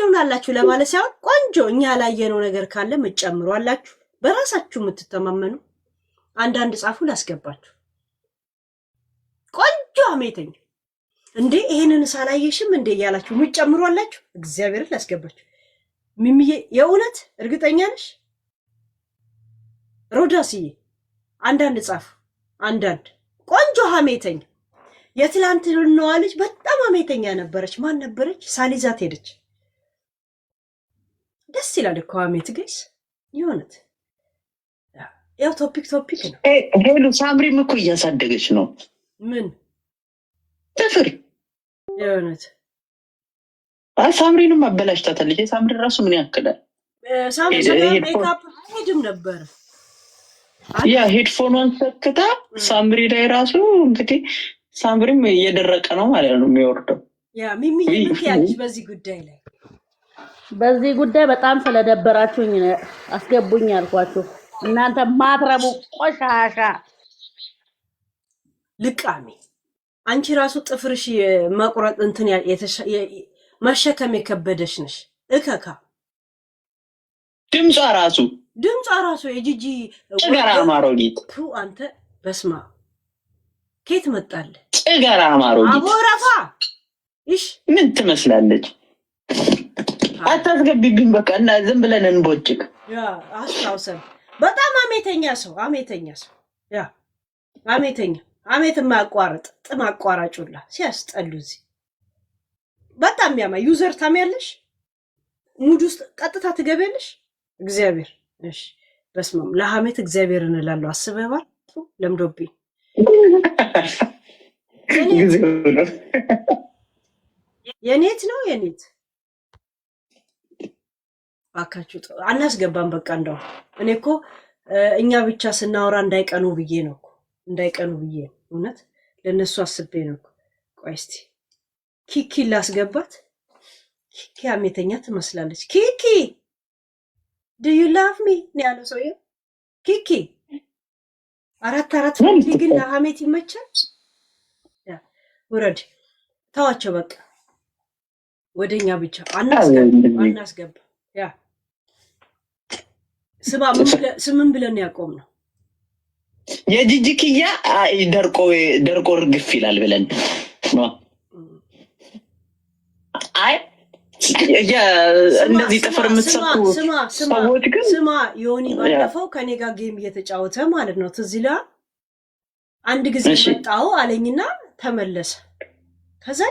ትሆናላችሁ ለማለት ሳይሆን ቆንጆ እኛ ያላየነው ነገር ካለ መጨምሩ አላችሁ በራሳችሁ የምትተማመኑ አንዳንድ ጻፉ ላስገባችሁ ቆንጆ አሜተኛ እንዴ ይሄንን ሳላየሽም እንዴ ያላችሁ ምጨምሩ አላችሁ እግዚአብሔርን ላስገባችሁ ሚሚዬ የእውነት እርግጠኛ ነሽ ሮዳሲ አንዳንድ ጻፉ አንዳንድ ቆንጆ አሜተኛ የትላንትናዋ ልጅ በጣም አሜተኛ ነበረች ማን ነበረች ሳሊዛት ሄደች ደስ ይላል እኮ አሜት ጋይስ የእውነት ያው ቶፒክ ነው ሄሉ ሳምሪም እኮ እያሳደገች ነው ምን ጥፍር የእውነት ሳምሪንም አበላሽታታለች ሳምሪ ራሱ ምን ያክላል ሳምሪ ሜካፕ ሄድም ነበር ያ ሄድፎኑን ሰክታ ሳምሪ ላይ ራሱ እንግዲህ ሳምሪም እየደረቀ ነው ማለት ነው የሚወርደው ያ ሚሚ ምን ያለሽ በዚህ ጉዳይ በጣም ስለደበራችሁኝ አስገቡኝ አልኳችሁ እናንተ ማትረቡ ቆሻሻ ልቃሚ አንቺ ራሱ ጥፍርሽ መቁረጥ እንትን መሸከም የከበደሽ ነሽ እከካ ድምጿ ራሱ የጂጂ ጭገራ ማሮጊት አንተ በስማ ኬት መጣለ ጭገራ ማሮጊት አቦራፋ እሺ ምን ትመስላለች አታስገቢብኝ በቃ እና ዝም ብለን እንቦጭቅ ያ አስታውሰን በጣም አሜተኛ ሰው ያ አሜት ማቋረጥ ጥም አቋራጩላ ሲያስጠሉ እዚህ በጣም ያማ ዩዘር ታሚያለሽ ሙድ ውስጥ ቀጥታ ትገበያለሽ እግዚአብሔር እሺ በስማም ለሐሜት እግዚአብሔርን እላለሁ አስበባል ለምዶብኝ የኔት አካቹ አናስገባም በቃ እንደው እኔ እኮ እኛ ብቻ ስናወራ እንዳይቀኑ ብዬ ነው እውነት ለነሱ አስቤ ነው ቆይ እስቲ ኪኪ ላስገባት ኪኪ አሜተኛ ትመስላለች ኪኪ do you love me ያለው ሰውዬ ኪኪ አራት ግን ለሐሜት ይመቻል ያ ውረድ ታዋቸው በቃ ወደኛ ብቻ አናስገባ ያ ስምን ብለን ያቆም ነው የጂጂክያ ደርቆ ርግፍ ይላል ብለን ነው አይ እንደዚህ ጥፍር የምትሰጡ ሰዎች ግን ስማ ዮኒ ባለፈው ከኔ ጋር ጌም እየተጫወተ ማለት ነው ትዝ ይላል አንድ ጊዜ መጣው አለኝና ተመለሰ ከዛ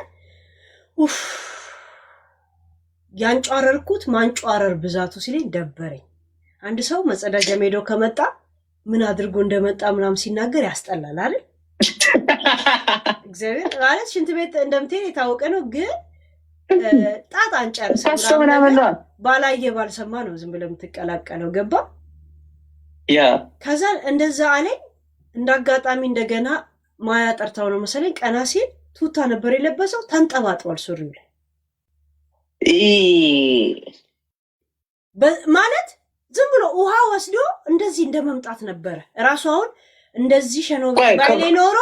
ያንጫረርኩት ማንጫረር ብዛቱ ሲለኝ ደበረኝ አንድ ሰው መጸዳጃ ሜዶ ከመጣ ምን አድርጎ እንደመጣ ምናም ሲናገር ያስጠላል አይደል እግዚአብሔር ማለት ሽንት ቤት እንደምትሄድ የታወቀ ነው ግን ጣጣ አንጨርሰው ባላየ ባልሰማ ነው ዝም ብለም ተቀላቀለው ገባ ያ ከዛ እንደዛ አለኝ እንዳጋጣሚ እንደገና ማያ ጠርታው ነው መሰለኝ ቀና ሲል ቱታ ነበር የለበሰው ተንጠባጥዋል ሱሪው ላይ ማለት ዝም ብሎ ውሃ ወስዶ እንደዚህ እንደመምጣት ነበር ራሱ አሁን እንደዚህ ሸኖ ባይሌ ኖሮ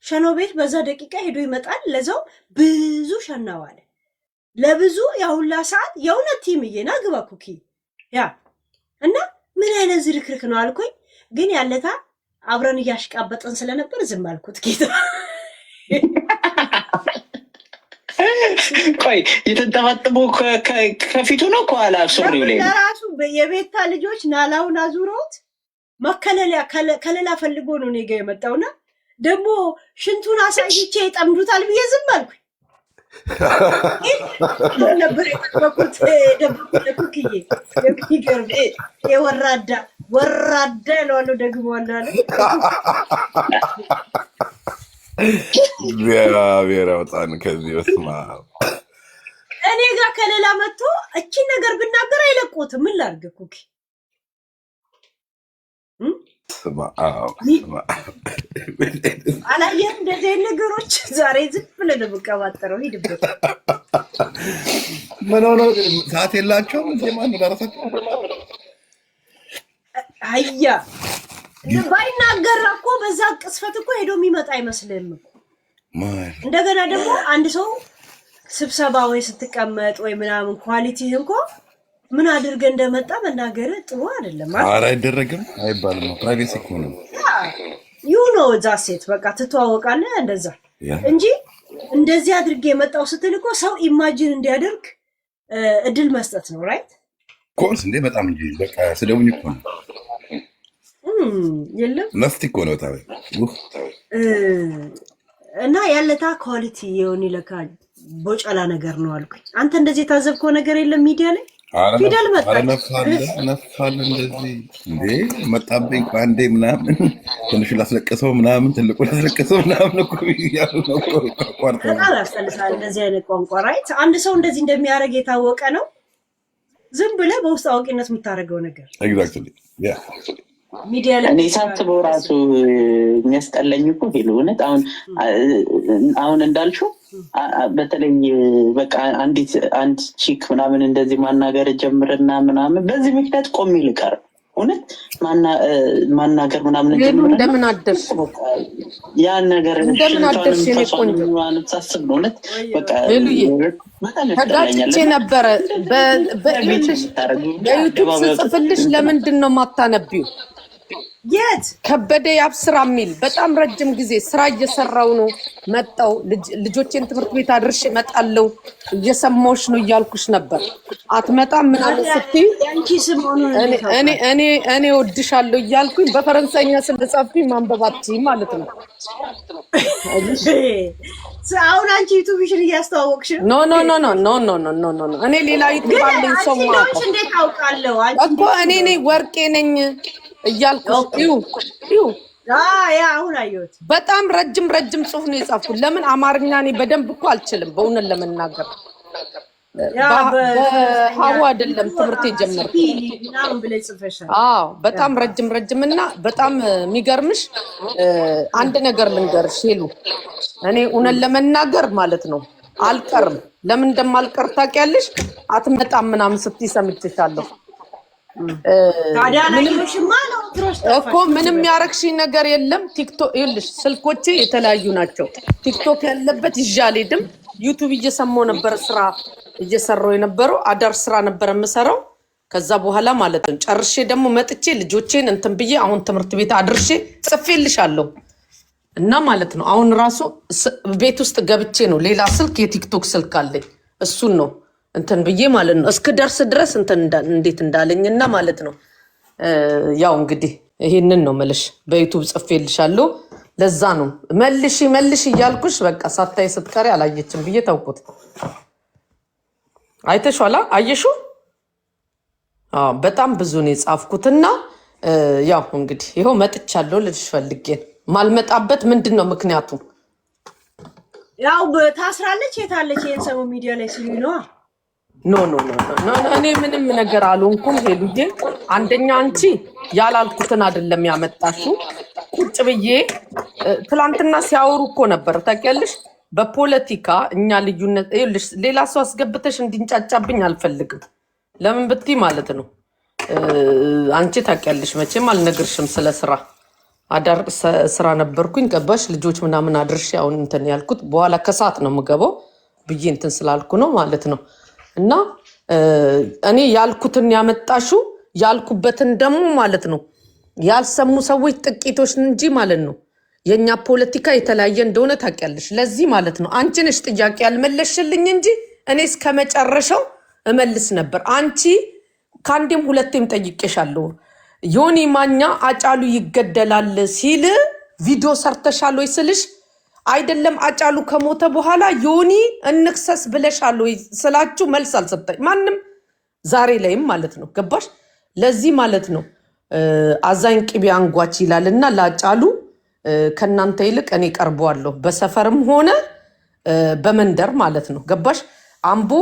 ሸኖ ቤት በዛ ደቂቃ ሄዶ ይመጣል ለዛው ብዙ ሸናዋለ ለብዙ ያውላ ሰዓት የውነት ቲምዬና ግባ ኩኪ ያ እና ምን አይነት ዝርክርክ ነው አልኩኝ ግን ያለታ አብረን ያሽቃበጠን ስለነበር ዝም አልኩት ጌታ ቆይ የተንጠባጠቡ ከፊቱ ነው ከኋላ ሱሪው ላይ ራሱ የቤታ ልጆች ናላውን አዙሮት ከለላ ፈልጎ ነው ነገ የመጣውና ደግሞ ሽንቱን አሳይቼ ይጠምዱታል ብዬ ዝም አልኩኝ ነበር የጠበቁት ደብቁልኩኝ የሚገርም ወራዳ ነው ደግሞ አለ እግዚአብሔር ያውጣን ከዚህ በስማ እኔ ጋር ከሌላ መጥቶ እቺ ነገር ብናገር አይለቁትም ምን ላድርግ ኩኪ ስማ አላየም እንደዚህ ነገሮች ዛሬ ዝም ብለን በቀባጠረው ሂድበት ምን ሆነ ሰዓት የላቸውም እንደማን ዳራሳቸው አያ ባይናገር እኮ በዛ ቅስፈት እኮ ሄዶ የሚመጣ አይመስልም እንደገና ደግሞ አንድ ሰው ስብሰባ ወይ ስትቀመጥ ወይ ምናምን ኳሊቲ እንኳን ምን አድርገህ እንደመጣ መናገር ጥሩ አይደለም ማለት ኧረ አይደረግም አይባልም ነው ፕራይቬሲ እኮ ነው ዩ ኖ ዛሴት በቃ ትተዋወቃለህ እንደዛ እንጂ እንደዚህ አድርጌ የመጣው ስትል እኮ ሰው ኢማጂን እንዲያደርግ እድል መስጠት ነው ራይት ኮርስ እንዴ በጣም እንጂ በቃ ስደውኝ እኮ ነው የለም መፍት እኮ ነው ታዲያ እና ያለታ ኳሊቲ የሆነ ለካ ቦጫላ ነገር ነው አልኩኝ አንተ እንደዚህ የታዘብከው ነገር የለም ሚዲያ ላይ ፊደል መጣ ነፋለ እንደዚህ እንዴ መጣብኝ አንዴ ምናምን ትንሽ ላስለቀሰው ምናምን ትልቁ ላስለቀሰው ምናምን እኮ ያሉ ነው ቋርጣ በጣም ያስጠልሳል እንደዚህ አይነት ቋንቋ ራይት አንድ ሰው እንደዚህ እንደሚያደርግ የታወቀ ነው ዝም ብለህ በውስጥ አዋቂነት የምታደርገው ነገር ኤግዛክትሊ ያ ሚዲያ ላይ እኔ ሳስበው ራሱ የሚያስጠላኝ እኮ እውነት አሁን እንዳልሽው በተለይ በቃ አንድ ቺክ ምናምን እንደዚህ ማናገር ጀምርና ምናምን በዚህ ምክንያት ቆሜ ልቀር እውነት ማናገር ምናምን ጀምር እንደምን አደርሽ ያን ነገር እንደምን አደርሽ የኔ ቆንጆ ሳስብ ነው እውነት በቃ ተጋጭቼ ነበረ በዩቲዩብ ስጽፍልሽ ለምንድን ነው የማታነቢው የት ከበደ ያብስራ የሚል በጣም ረጅም ጊዜ ስራ እየሰራው ነው መጣው ልጆቼን ትምህርት ቤት አድርሼ እመጣለሁ እየሰማሁሽ ነው እያልኩሽ ነበር አትመጣም ምናምን ስትይ እኔ ወድሻለሁ እያልኩኝ በፈረንሳይኛ ስለጻፍኩኝ ማንበብ አትችይም ማለት ነው አሁን አንቺ ዩቲዩብሽን እያስተዋወቅሽ ኖ እኔ ሌላ ዩቲዩብ አለኝ ሰው ማለት እንዴት አውቃለሁ እኮ እኔ ነኝ ወርቄ ነኝ እያልኩሽ ይው ያ አሁን አየሁት በጣም ረጅም ጽሁፍ ነው የጻፍኩት ለምን አማርኛ እኔ በደንብ እኮ አልችልም በእውነት ለመናገር በሀዋ አይደለም ትምህርት የጀመርኩት ምናምን ብለሽ ጽፈሻል በጣም ረጅም እና በጣም የሚገርምሽ አንድ ነገር ልንገርሽ ሄሉ እኔ እውነት ለመናገር ማለት ነው አልቀርም ለምን እንደማልቀር ታውቂያለሽ አትመጣም ምናምን ስትይ ሰምቼሻለሁ እኮ ምንም ያረክሽኝ ነገር የለም ቲክቶክ ይልሽ ስልኮቼ የተለያዩ ናቸው ቲክቶክ ያለበት ይዣልሄድም ዩቲዩብ እየሰማው ነበር ስራ እየሰራው የነበረው አዳር ስራ ነበር የምሰራው ከዛ በኋላ ማለት ነው ጨርሼ ደግሞ መጥቼ ልጆቼን እንትን ብዬ አሁን ትምህርት ቤት አድርሼ ጽፌልሻለሁ እና ማለት ነው አሁን ራሱ ቤት ውስጥ ገብቼ ነው ሌላ ስልክ የቲክቶክ ስልክ አለኝ እሱን ነው እንትን ብዬ ማለት ነው እስክደርስ ድረስ እንዴት እንዳለኝና ማለት ነው ያው እንግዲህ ይሄንን ነው መልሽ በዩቲዩብ ጽፌልሻለሁ ለዛ ነው መልሽ እያልኩሽ በቃ ሳታይ ስትቀሪ አላየችም ብዬ ተውኩት አይተሽዋላ አየሹ በጣም ብዙ ነው የጻፍኩትና ያው እንግዲህ ይሄው መጥቻለሁ ልልሽ ፈልጌ ማልመጣበት ምንድነው ምክንያቱ ያው ታስራለች የታለች ይሄን ሰው ሚዲያ ላይ ሲሉ ነው ኖ እኔ ምንም ነገር አልሆንኩም ሄሉዬ አንደኛ አንቺ ያላልኩትን አይደለም ያመጣሽው ቁጭ ብዬ ትላንትና ሲያወሩ እኮ ነበር ታውቂያለሽ በፖለቲካ እኛ ልዩነት ይልሽ ሌላ ሰው አስገብተሽ እንዲንጫጫብኝ አልፈልግም ለምን ብትይ ማለት ነው አንቺ ታውቂያለሽ መቼም አልነግርሽም ስለ ስራ አዳር ስራ ነበርኩኝ ገባሽ ልጆች ምናምን አድርሼ አሁን እንትን ያልኩት በኋላ ከሰዓት ነው የምገባው ብዬ እንትን ስላልኩ ነው ማለት ነው እና እኔ ያልኩትን ያመጣሽው ያልኩበትን ደግሞ ማለት ነው ያልሰሙ ሰዎች ጥቂቶች እንጂ ማለት ነው የኛ ፖለቲካ የተለያየ እንደሆነ ታውቂያለሽ ለዚህ ማለት ነው አንቺ ነሽ ጥያቄ ያልመለሽልኝ እንጂ እኔ እስከመጨረሻው እመልስ ነበር አንቺ ካንዴም ሁለቴም ጠይቄሻለሁ ዮኒ ማኛ አጫሉ ይገደላል ሲል ቪዲዮ ሰርተሻል ወይ ስልሽ አይደለም አጫሉ ከሞተ በኋላ ዮኒ እንክሰስ ብለሻል ወይ ስላችሁ መልስ አልሰጠኝ ማንንም ዛሬ ላይም ማለት ነው ገባሽ ለዚህ ማለት ነው አዛኝ ቅቤ አንጓች ይላልና ላጫሉ ከናንተ ይልቅ እኔ ቀርበዋለሁ በሰፈርም ሆነ በመንደር ማለት ነው ገባሽ አምቦ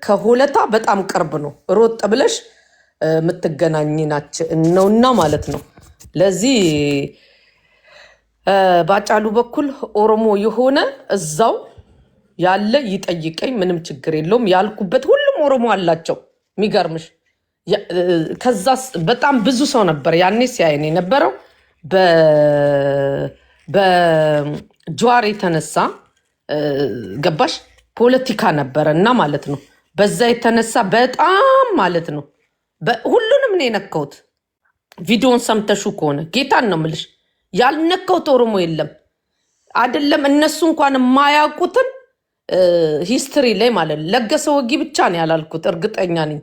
ከሆለታ በጣም ቅርብ ነው ሮጥ ብለሽ የምትገናኝናችሁ ነውና ማለት ነው ለዚህ ባጫሉ በኩል ኦሮሞ የሆነ እዛው ያለ ይጠይቀኝ ምንም ችግር የለውም ያልኩበት ሁሉም ኦሮሞ አላቸው የሚገርምሽ ከዛ በጣም ብዙ ሰው ነበር ያኔ ሲያየኝ የነበረው በጀዋር የተነሳ ገባሽ ፖለቲካ ነበረ እና ማለት ነው። በዛ የተነሳ በጣም ማለት ነው ሁሉንም ነው የነካሁት። ቪዲዮን ሰምተሹ ከሆነ ጌታን ነው ምልሽ ያልነካሁት ኦሮሞ የለም። አይደለም እነሱ እንኳን የማያውቁትን ሂስትሪ ላይ ማለት ለገሰ ወጊ ብቻ ነው ያላልኩት። እርግጠኛ ነኝ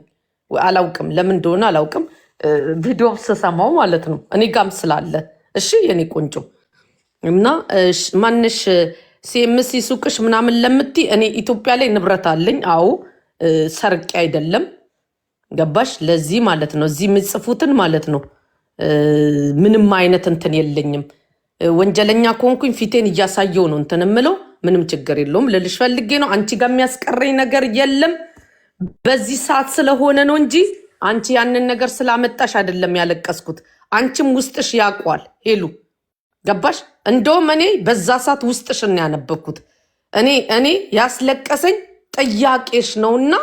አላውቅም፣ ለምን እንደሆነ አላውቅም። ቪዲዮ ስሰማው ማለት ነው እኔ ጋም ስላለ እሺ የኔ ቆንጆ እና ማንሽ ሲኤምሲ ሱቅሽ ምናምን ለምቲ እኔ ኢትዮጵያ ላይ ንብረት አለኝ። አዎ ሰርቄ አይደለም ገባሽ? ለዚህ ማለት ነው እዚህ የምጽፉትን ማለት ነው ምንም አይነት እንትን የለኝም። ወንጀለኛ ከሆንኩኝ ፊቴን እያሳየው ነው እንትን የምለው ምንም ችግር የለውም ልልሽ ፈልጌ ነው። አንቺ ጋር የሚያስቀረኝ ነገር የለም በዚህ ሰዓት ስለሆነ ነው እንጂ አንቺ ያንን ነገር ስላመጣሽ አይደለም ያለቀስኩት። አንቺም ውስጥሽ ያቋል ሄሉ ገባሽ? እንደውም እኔ በዛ ሰዓት ውስጥሽን ያነበብኩት እኔ ያስለቀሰኝ ጥያቄሽ ነውና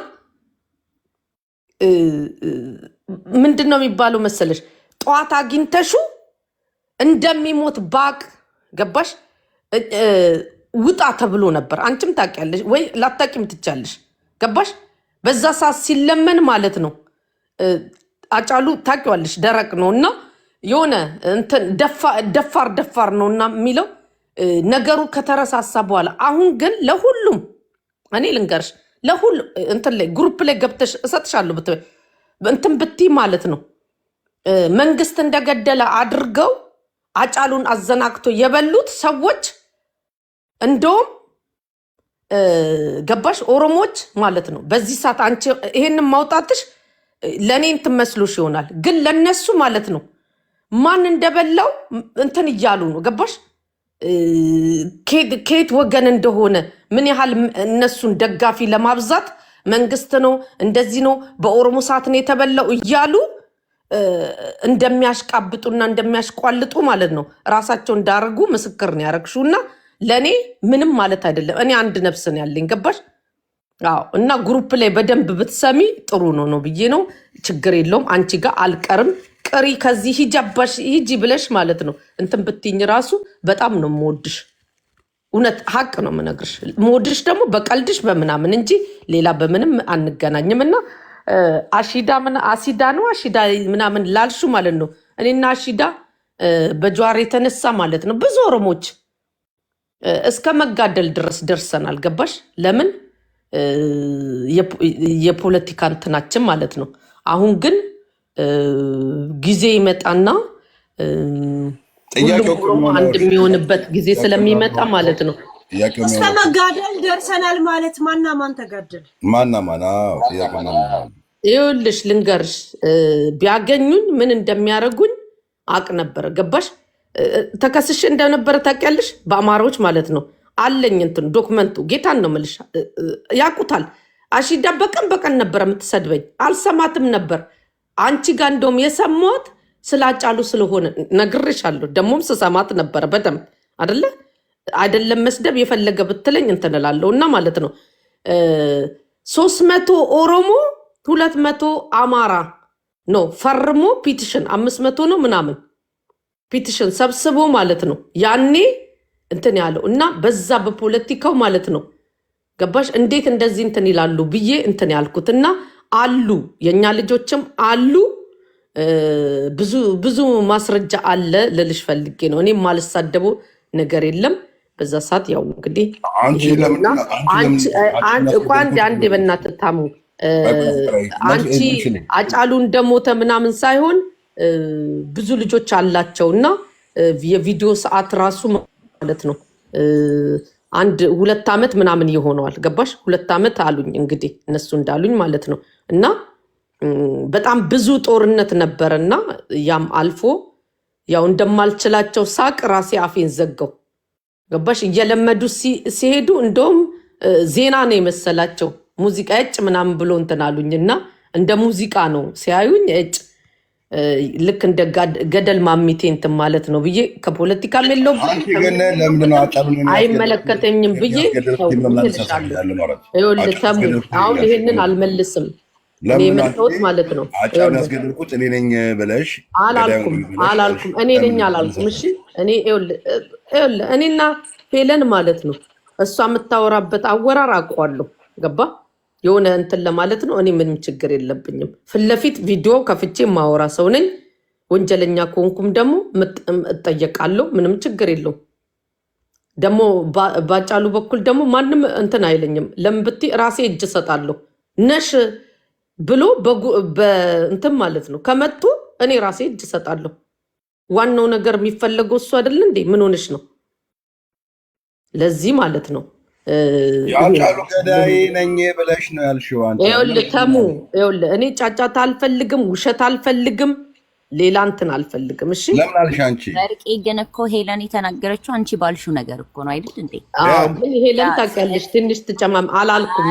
ምንድን ነው የሚባለው መሰለሽ ጠዋት አግኝተሹ እንደሚሞት ባቅ ገባሽ? ውጣ ተብሎ ነበር። አንቺም ታውቂያለሽ ወይ ላታቂም ትቻለሽ ገባሽ? በዛ ሰዓት ሲለመን ማለት ነው አጫሉ ታውቂዋለሽ ደረቅ ነውና የሆነ እንትን ደፋር ነውና የሚለው ነገሩ ከተረሳሳ በኋላ አሁን ግን ለሁሉም እኔ ልንገርሽ ለሁሉም እንትን ላይ ግሩፕ ላይ ገብተሽ እሰጥሻለሁ እንትን ብቲ ማለት ነው መንግስት እንደገደለ አድርገው አጫሉን አዘናግቶ የበሉት ሰዎች እንደውም ገባሽ ኦሮሞች ማለት ነው። በዚህ ሰዓት አንቺ ይሄንን ማውጣትሽ ለኔ እንትን መስሎሽ ይሆናል፣ ግን ለነሱ ማለት ነው ማን እንደበላው እንትን እያሉ ነው ገባሽ? ከየት ወገን እንደሆነ ምን ያህል እነሱን ደጋፊ ለማብዛት መንግስት ነው እንደዚህ ነው በኦሮሞ ሰዓት ነው የተበላው እያሉ እንደሚያሽቃብጡና እንደሚያሽቋልጡ ማለት ነው ራሳቸው እንዳረጉ ምስክር ነው ያረግሹና ለኔ ምንም ማለት አይደለም። እኔ አንድ ነፍስ ነው ያለኝ ገባሽ? አዎ እና ግሩፕ ላይ በደንብ ብትሰሚ ጥሩ ነው ብዬ ነው። ችግር የለውም አንቺ ጋር አልቀርም። ቅሪ ከዚህ ሂጂ ብለሽ ማለት ነው እንትን ብትኝ ራሱ በጣም ነው የምወድሽ። እውነት ሀቅ ነው የምነግርሽ። የምወድሽ ደግሞ በቀልድሽ በምናምን እንጂ ሌላ በምንም አንገናኝም። እና አሲዳ ነው አሺዳ ምናምን ላልሹ ማለት ነው እኔና አሺዳ በጀዋር የተነሳ ማለት ነው ብዙ ኦሮሞች እስከ መጋደል ድረስ ደርሰናል ገባሽ? ለምን የፖለቲካ እንትናችን ማለት ነው። አሁን ግን ጊዜ ይመጣና ሁሉም አንድ የሚሆንበት ጊዜ ስለሚመጣ ማለት ነው እስከ መጋደል ደርሰናል ማለት ማና ማን ተጋደል ማና ይኸውልሽ ልንገርሽ ቢያገኙኝ ምን እንደሚያደርጉኝ አቅ ነበረ ገባሽ? ተከስሽ እንደነበረ ታውቂያለሽ በአማራዎች ማለት ነው አለኝ እንትን ዶክመንቱ ጌታን ነው የምልሽ ያውቁታል። አሺዳ በቀን ነበረ የምትሰድበኝ አልሰማትም ነበር። አንቺ ጋር እንደውም የሰማሁት ስላጫሉ ስለሆነ ነግሬሻለሁ። ደግሞም ስሰማት ነበረ በደንብ አይደለም መስደብ የፈለገ ብትለኝ እንትን እላለሁ እና ማለት ነው 300 ኦሮሞ 200 አማራ ነው ፈርሞ ፒቲሽን 500 ነው ምናምን ፒቲሽን ሰብስቦ ማለት ነው ያኔ እንትን ያለው እና በዛ በፖለቲካው ማለት ነው ገባሽ? እንዴት እንደዚህ እንትን ይላሉ ብዬ እንትን ያልኩት እና አሉ የኛ ልጆችም አሉ ብዙ ማስረጃ አለ ልልሽ ፈልጌ ነው። እኔ ማልሳደበው ነገር የለም። በዛ ሰዓት ያው እንግዲህ አንድ በእናትህ ታሙ አንቺ አጫሉ እንደሞተ ምናምን ሳይሆን ብዙ ልጆች አላቸውና የቪዲዮ ሰዓት ራሱ ማለት ነው 2 ዓመት ምናምን ይሆነዋል ገባሽ? 2 ዓመት አሉኝ እንግዲህ እነሱ እንዳሉኝ ማለት ነው። እና በጣም ብዙ ጦርነት ነበረና ያም አልፎ ያው እንደማልችላቸው ሳቅ ራሴ አፌን ዘጋው ገባሽ? እየለመዱ ሲሄዱ እንደውም ዜና ነው የመሰላቸው ሙዚቃ እጭ ምናምን ብሎ እንትን አሉኝና እንደ ሙዚቃ ነው ሲያዩኝ እጭ ልክ እንደ ገደል ማሚቴ እንትን ማለት ነው ብዬ ከፖለቲካ የለውም አይመለከተኝም ብዬ አሁን ይሄንን አልመልስም የመጣሁት ማለት ነው። ያስገድልኩት እኔ ነኝ ብለሽ አላልኩም እኔ ነኝ አላልኩም። እሺ እኔና ሄለን ማለት ነው እሷ የምታወራበት አወራር አውቀዋለሁ። ገባ የሆነ እንትን ለማለት ነው። እኔ ምንም ችግር የለብኝም። ፊት ለፊት ቪዲዮ ከፍቼ ማወራ ሰው ነኝ። ወንጀለኛ ከሆንኩም ደግሞ እጠየቃለሁ። ምንም ችግር የለውም። ደግሞ ባጫሉ በኩል ደግሞ ማንም እንትን አይለኝም። ለምን ብትይ ራሴ እጅ እሰጣለሁ ነሽ ብሎ በእንትን ማለት ነው። ከመጡ እኔ ራሴ እጅ እሰጣለሁ። ዋናው ነገር የሚፈለገው እሱ አይደል እንዴ? ምን ሆነሽ ነው? ለዚህ ማለት ነው ያጫሉ ገዳይ ነኝ ብለሽ ነው ያልሽው አንተ። ይኸውልህ ተሙ፣ ይኸውልህ እኔ ጫጫታ አልፈልግም፣ ውሸት አልፈልግም፣ ሌላ እንትን አልፈልግም። እሺ ለምን አልሽ አንቺ? በርቄ ግን እኮ ሄለን የተናገረችው አንቺ ባልሽው ነገር እኮ ነው አይደል እንዴ? አዎ ግን ሄለን ታውቂያለሽ፣ ትንሽ ትጨማም። አላልኩም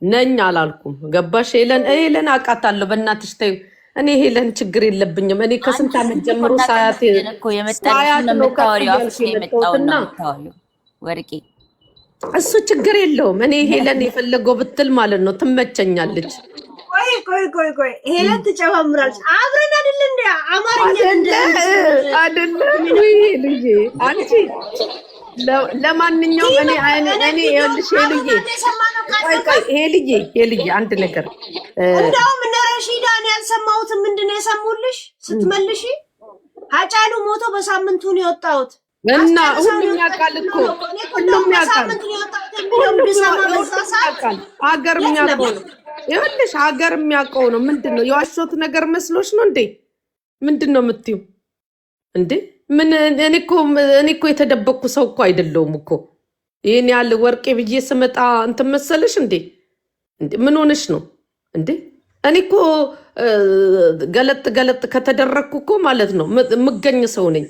ነኝ አላልኩም። ገባሽ? ሄለን አውቃታለሁ። በእናትሽ ተይው። እኔ ሄለን ችግር የለብኝም። እኔ ከስንት ዓመት ጀምሮ ሳያት ነው የመጣውና ወርቄ እሱ ችግር የለውም። እኔ ሄለን የፈለገው ብትል ማለት ነው ትመቸኛለች። ቆይ ሄለን ትጨማምራለች። አብረን አይደል እንዴ? አማርኛ አይደለም ወይ ልጄ? አንቺ ለማንኛውም እኔ ይኸውልሽ ሄልዬ አንድ ነገር እንደውም እነ ረሺዳ እኔ ያልሰማሁትን ምንድን ነው የሰሙልሽ ስትመልሺ? ሀጫሉ ሞቶ በሳምንቱ ነው የወጣሁት እና ሁሉም ያውቃል እኮ ሁሉም ያውቃል። ሀገር የሚያውቀው ነው። ይኸውልሽ ሀገር የሚያውቀው ነው። ምንድን ነው የዋሾት ነገር መስሎሽ ነው እንዴ? ምንድን ነው የምትይው እንዴ? ምን እኔ እኮ የተደበቅኩ ሰው እኮ አይደለሁም እኮ። ይሄን ያህል ወርቄ ብዬ ስመጣ እንትን መሰለሽ እንዴ? ምን ሆነሽ ነው እንዴ? እኔ እኮ ገለጥ ከተደረግኩ እኮ ማለት ነው የምገኝ ሰው ነኝ።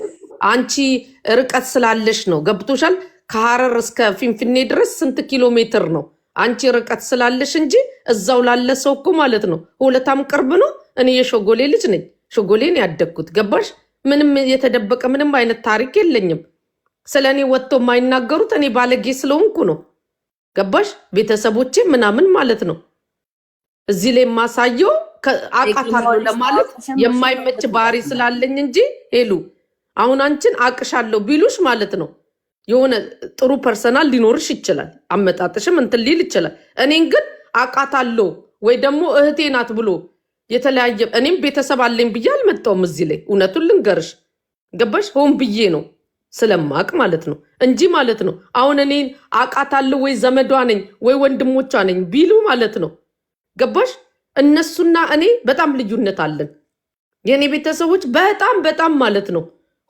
አንቺ ርቀት ስላለሽ ነው። ገብቶሻል? ከሐረር እስከ ፊንፊኔ ድረስ ስንት ኪሎ ሜትር ነው? አንቺ ርቀት ስላለሽ እንጂ እዛው ላለ ሰው እኮ ማለት ነው ሁለታም ቅርብ ነው። እኔ የሾጎሌ ልጅ ነኝ። ሾጎሌን ያደግኩት። ገባሽ? ምንም የተደበቀ ምንም አይነት ታሪክ የለኝም። ስለ እኔ ወጥቶ የማይናገሩት እኔ ባለጌ ስለሆንኩ ነው። ገባሽ? ቤተሰቦቼ ምናምን ማለት ነው። እዚህ ላይ የማሳየው አቃታለሁ ለማለት የማይመች ባህሪ ስላለኝ እንጂ ሄሉ አሁን አንቺን አቅሻለሁ ቢሉሽ ማለት ነው የሆነ ጥሩ ፐርሰናል ሊኖርሽ ይችላል። አመጣጥሽም እንትን ሊል ይችላል። እኔን ግን አቃታለሁ ወይ ደግሞ እህቴ ናት ብሎ የተለያየ እኔም ቤተሰብ አለኝ ብዬ አልመጣውም እዚህ ላይ። እውነቱን ልንገርሽ ገባሽ? ሆን ብዬ ነው ስለማቅ ማለት ነው እንጂ ማለት ነው አሁን እኔን አቃታለሁ ወይ ዘመዷ ነኝ ወይ ወንድሞቿ ነኝ ቢሉ ማለት ነው ገባሽ? እነሱና እኔ በጣም ልዩነት አለን። የእኔ ቤተሰቦች በጣም ማለት ነው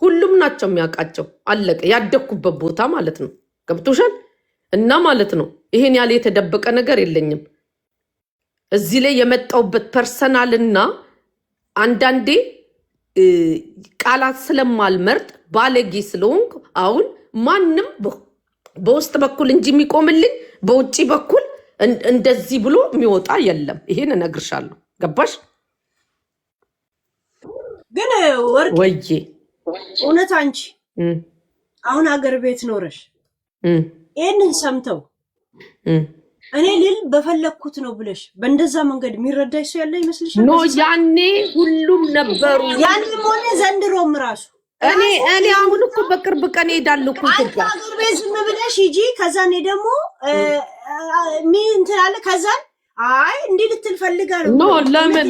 ሁሉም ናቸው የሚያውቃቸው። አለቀ። ያደግኩበት ቦታ ማለት ነው። ገብቶሻል? እና ማለት ነው ይሄን ያለ የተደበቀ ነገር የለኝም። እዚህ ላይ የመጣውበት ፐርሰናልና አንዳንዴ ቃላት ስለማልመርጥ ባለጌ ስለሆንኩ አሁን ማንም በውስጥ በኩል እንጂ የሚቆምልኝ በውጭ በኩል እንደዚህ ብሎ የሚወጣ የለም። ይሄን እነግርሻለሁ። ገባሽ? ግን ወርቅ ወይዬ እውነት አንቺ አሁን ሀገር ቤት ኖረሽ ይህንን ሰምተው እኔ ልል በፈለግኩት ነው ብለሽ በእንደዛ መንገድ የሚረዳሽ ሰው ያለ ይመስልሻል? ኖ ያኔ ሁሉም ነበሩ። ያኔም ሆነ ዘንድሮም ራሱ እኔ አሁን እኮ በቅርብ ቀን ሄዳለሁ እኮ ኢትዮጵያ። ሀገር ቤት ዝም ብለሽ ሂጂ። ከዛ እኔ ደግሞ እንትን አለ። ከዛ አይ እንዲህ ልትል ፈልጋ ነው። ኖ ለምን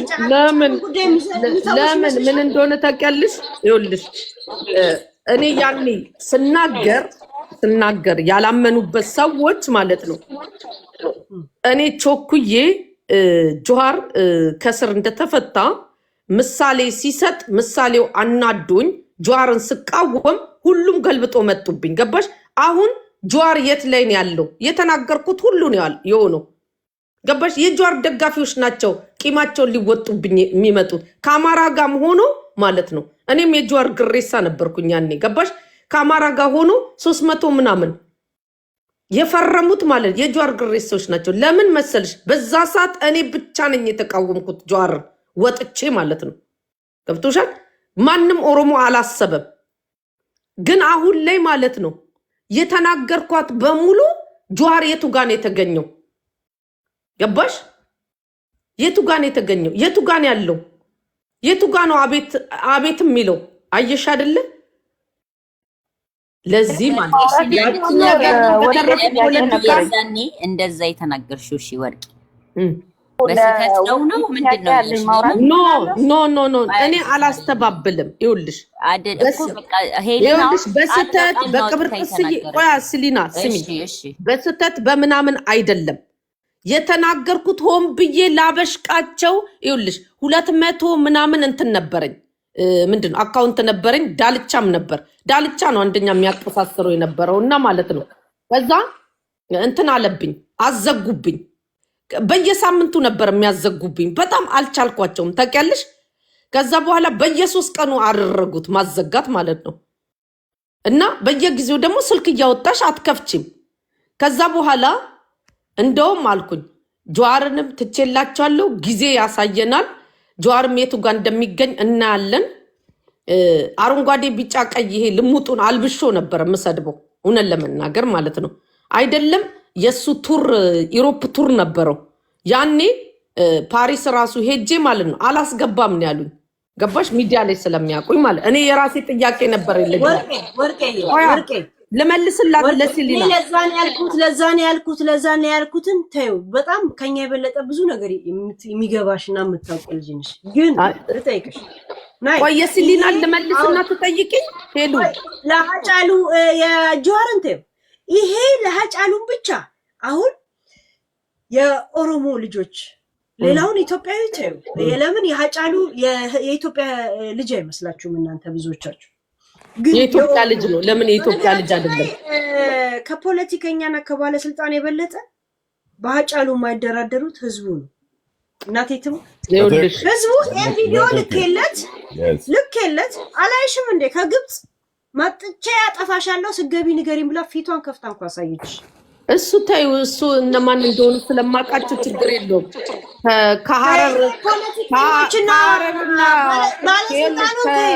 ምን እንደሆነ ታውቂያለሽ? ይኸውልሽ እኔ ያኔ ስናገር ያላመኑበት ሰዎች ማለት ነው እኔ ቾኩዬ ጆሃር ከስር እንደተፈታ ምሳሌ ሲሰጥ ምሳሌው አናዶኝ ጆሃርን ስቃወም ሁሉም ገልብጦ መጡብኝ። ገባሽ? አሁን ጆሃር የት ላይ ነው ያለው? የተናገርኩት ሁሉ ነው የሆነው። ገባሽ? የጆሃር ደጋፊዎች ናቸው ቂማቸውን ሊወጡብኝ የሚመጡት ከአማራ ጋርም ሆኖ ማለት ነው። እኔም የጆሃር ግሬሳ ነበርኩኝ ያኔ። ገባሽ? ከአማራ ጋር ሆኖ 300 ምናምን የፈረሙት ማለት የጆሃር ግሬሳዎች ናቸው። ለምን መሰልሽ? በዛ ሰዓት እኔ ብቻ ነኝ የተቃወምኩት ጆሃር ወጥቼ ማለት ነው። ገብቶሻል? ማንም ኦሮሞ አላሰበም። ግን አሁን ላይ ማለት ነው የተናገርኳት በሙሉ ጆሃር የቱ ጋር ነው የተገኘው? ገባሽ? የቱ ጋር ነው የተገኘው? የቱ ጋር ነው ያለው? የቱ ጋር ነው አቤት የሚለው? አየሽ አይደለ? ለዚህ ማለት ያኔ እንደዛ የተናገርሽው እሺ ወርቂ በስተት ነው ምንድነው? ኖ እኔ አላስተባብልም። ይኸውልሽ አይደል እኮ በቃ ይኸውልሽ በስተት በቅብርጥስ ቆያ ስሊና ስሚ በስተት በምናምን አይደለም የተናገርኩት ሆን ብዬ ላበሽቃቸው። ይኸውልሽ 200 ምናምን እንትን ነበረኝ ምንድነው አካውንት ነበረኝ ዳልቻም ነበር። ዳልቻ ነው አንደኛ የሚያቀሳስረው የነበረውና ማለት ነው። ከዛ እንትን አለብኝ አዘጉብኝ። በየሳምንቱ ነበር የሚያዘጉብኝ። በጣም አልቻልኳቸውም ታውቂያለሽ። ከዛ በኋላ በየ3 ቀኑ አደረጉት ማዘጋት ማለት ነው። እና በየጊዜው ደግሞ ስልክ እያወጣሽ አትከፍቺም። ከዛ በኋላ እንደውም አልኩኝ ጀዋርንም ትቼላቸዋለሁ ጊዜ ያሳየናል። ጀዋርም የቱ ጋር እንደሚገኝ እናያለን። አረንጓዴ ቢጫ ቀይ ይሄ ልሙጡን አልብሾ ነበር የምሰድበው እውነት ለመናገር ማለት ነው። አይደለም የሱ ቱር ኢሮፕ ቱር ነበረው ያኔ ፓሪስ ራሱ ሄጄ ማለት ነው አላስገባም ነው ያሉኝ። ገባሽ ሚዲያ ላይ ስለሚያውቁኝ ማለት እኔ የራሴ ጥያቄ ነበር ይልኝ ወርቄ ለመልስላት ለሲሊና ለዛን ያልኩትን ተይው። በጣም ከኛ የበለጠ ብዙ ነገር የሚገባሽና የምታውቂ ልጅ ነሽ። ግን ልጠይቅሽ ቆይ የሲሊና ለመልስና ትጠይቂኝ ሄሉ ለሃጫሉ የጀዋርን ተይው። ይሄ ለሃጫሉን ብቻ አሁን የኦሮሞ ልጆች ሌላውን ኢትዮጵያዊ ተይው። ለምን የሃጫሉ የኢትዮጵያ ልጅ አይመስላችሁም እናንተ ብዙዎቻችሁ? ግን የኢትዮጵያ ልጅ ነው። ለምን የኢትዮጵያ ልጅ አይደለም? ከፖለቲከኛና ከባለስልጣን የበለጠ በሃጫሉ የማይደራደሩት ህዝቡ ነው። እናቴትም ህዝቡ የቪዲዮ ልኬለት አላይሽም እንዴ? ከግብጽ ማጥቼ ያጠፋሻለሁ ስገቢ ንገሪኝ ብላ ፊቷን ከፍታ እንኳን አሳየች። እሱ ታዩ እሱ እነማን እንደሆኑ ስለማውቃቸው ችግር የለውም። ከሐረር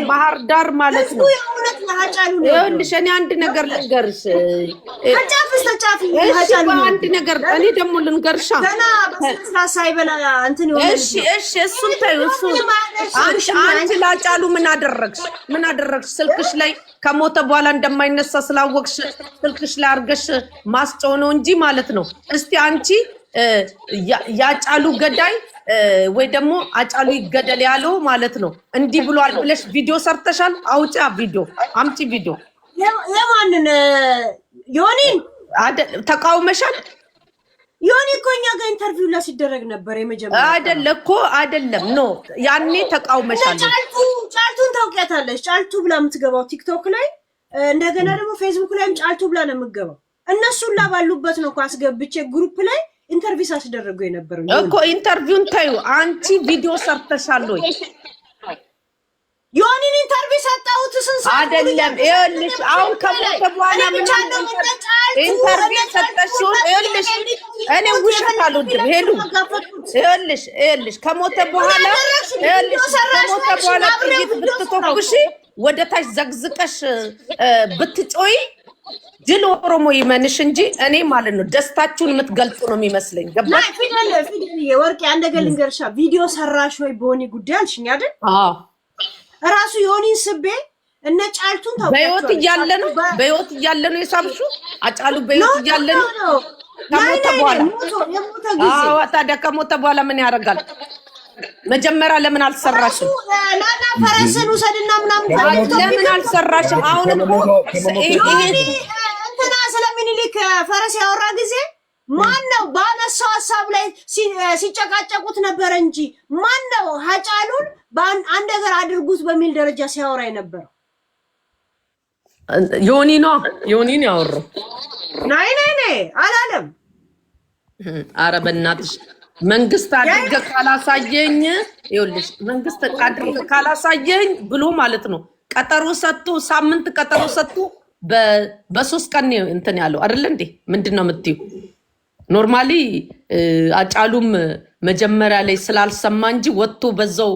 ባህር ዳር ማለት ነው። ይኸውልሽ እኔ አንድ ነገር ልንገርሽ። አንድ ነገር እኔ ደግሞ ልንገርሻ። እሺ እሱን ታዩ እሱ አንቺ ላጫሉ ምን አደረግሽ? ስልክሽ ላይ ከሞተ በኋላ እንደማይነሳ ስላወቅሽ ስልክሽ ላይ አርገሽ ማስጨው ነው እንጂ ማለት ነው። እስቲ አንቺ ያጫሉ ገዳይ ወይ ደግሞ አጫሉ ይገደል ያለው ማለት ነው እንዲህ ብሏል ብለሽ ቪዲዮ ሰርተሻል? አውጪ ቪዲዮ አምጪ ቪዲዮ። የማንን ዮኒን ተቃውመሻል? ዮኒ እኮ እኛ ጋር ኢንተርቪው ላይ ሲደረግ ነበር የመጀመሪያ አይደለም ኖ ያኔ ተቃውመሻል። ጫልቱን ታውቂያታለሽ? ጫልቱ ብላ የምትገባው ቲክቶክ ላይ እንደገና ደግሞ ፌስቡክ ላይም ጫልቱ ብላ ነው የምትገባው። እነሱን ባሉበት ነው እኮ አስገብቼ ግሩፕ ላይ ኢንተርቪው ሳስደረጉ የነበረው እኮ። ኢንተርቪውን ታዩ አንቺ ቪዲዮ ሰርተሻል ወይ? ዮኒን ኢንተርቪው ሰጣሁት ስንት አይደለም። ይኸውልሽ አሁን ከሞተ በኋላ ምን ኢንተርቪው ሰጠሽው? ይኸውልሽ እኔ ውሸት አልወድም ሄሉ። ይኸውልሽ ከሞተ በኋላ ጥይት ብትተኩሺ ወደ ታች ዘግዝቀሽ ብትጮይ ድል ኦሮሞ ይመንሽ እንጂ እኔ ማለት ነው ደስታችሁን የምትገልጹ ነው የሚመስለኝ። ገባሽ? ፊደል የወርቄ አንድ ነገር ልንገርሻ። ቪዲዮ ሰራሽ ወይ በሆኒ ጉዳይ አልሽኝ አይደል? አዎ ራሱ ዮኒን ስቤ እነ ጫልቱን ታውቃለህ። በህይወት እያለ ነው የሳብሽው። አጫሉ በህይወት እያለ ነው ከሞተ በኋላ። አዎ ታዲያ ከሞተ በኋላ ምን ያደርጋል? መጀመሪያ ለምን አልሰራሽም? ናና ፈረስን ውሰድና ምናምን ለምን አልሰራሽም? አሁን ዮኒ እንትና ስለሚኒሊክ ፈረስ ያወራ ጊዜ ማን ነው ባነሳው ሐሳብ ላይ ሲጨቃጨቁት ነበር እንጂ ማን ነው ሃጫሉን አንድ ነገር አድርጉት በሚል ደረጃ ሲያወራ የነበረው? ዮኒ ነው ያወራው። ናይ አላለም። ኧረ በእናትሽ መንግስት አድርገ ካላሳየኝ ይኸውልሽ መንግስት አድርገ ካላሳየኝ ብሎ ማለት ነው ቀጠሮ ሰጥቶ ሳምንት ቀጠሮ ሰጥቶ በ3 ቀን እንትን ያለው አይደል እንዴ? ምንድነው የምትይው? ኖርማሊ አጫሉም መጀመሪያ ላይ ስላልሰማ እንጂ ወጥቶ በዛው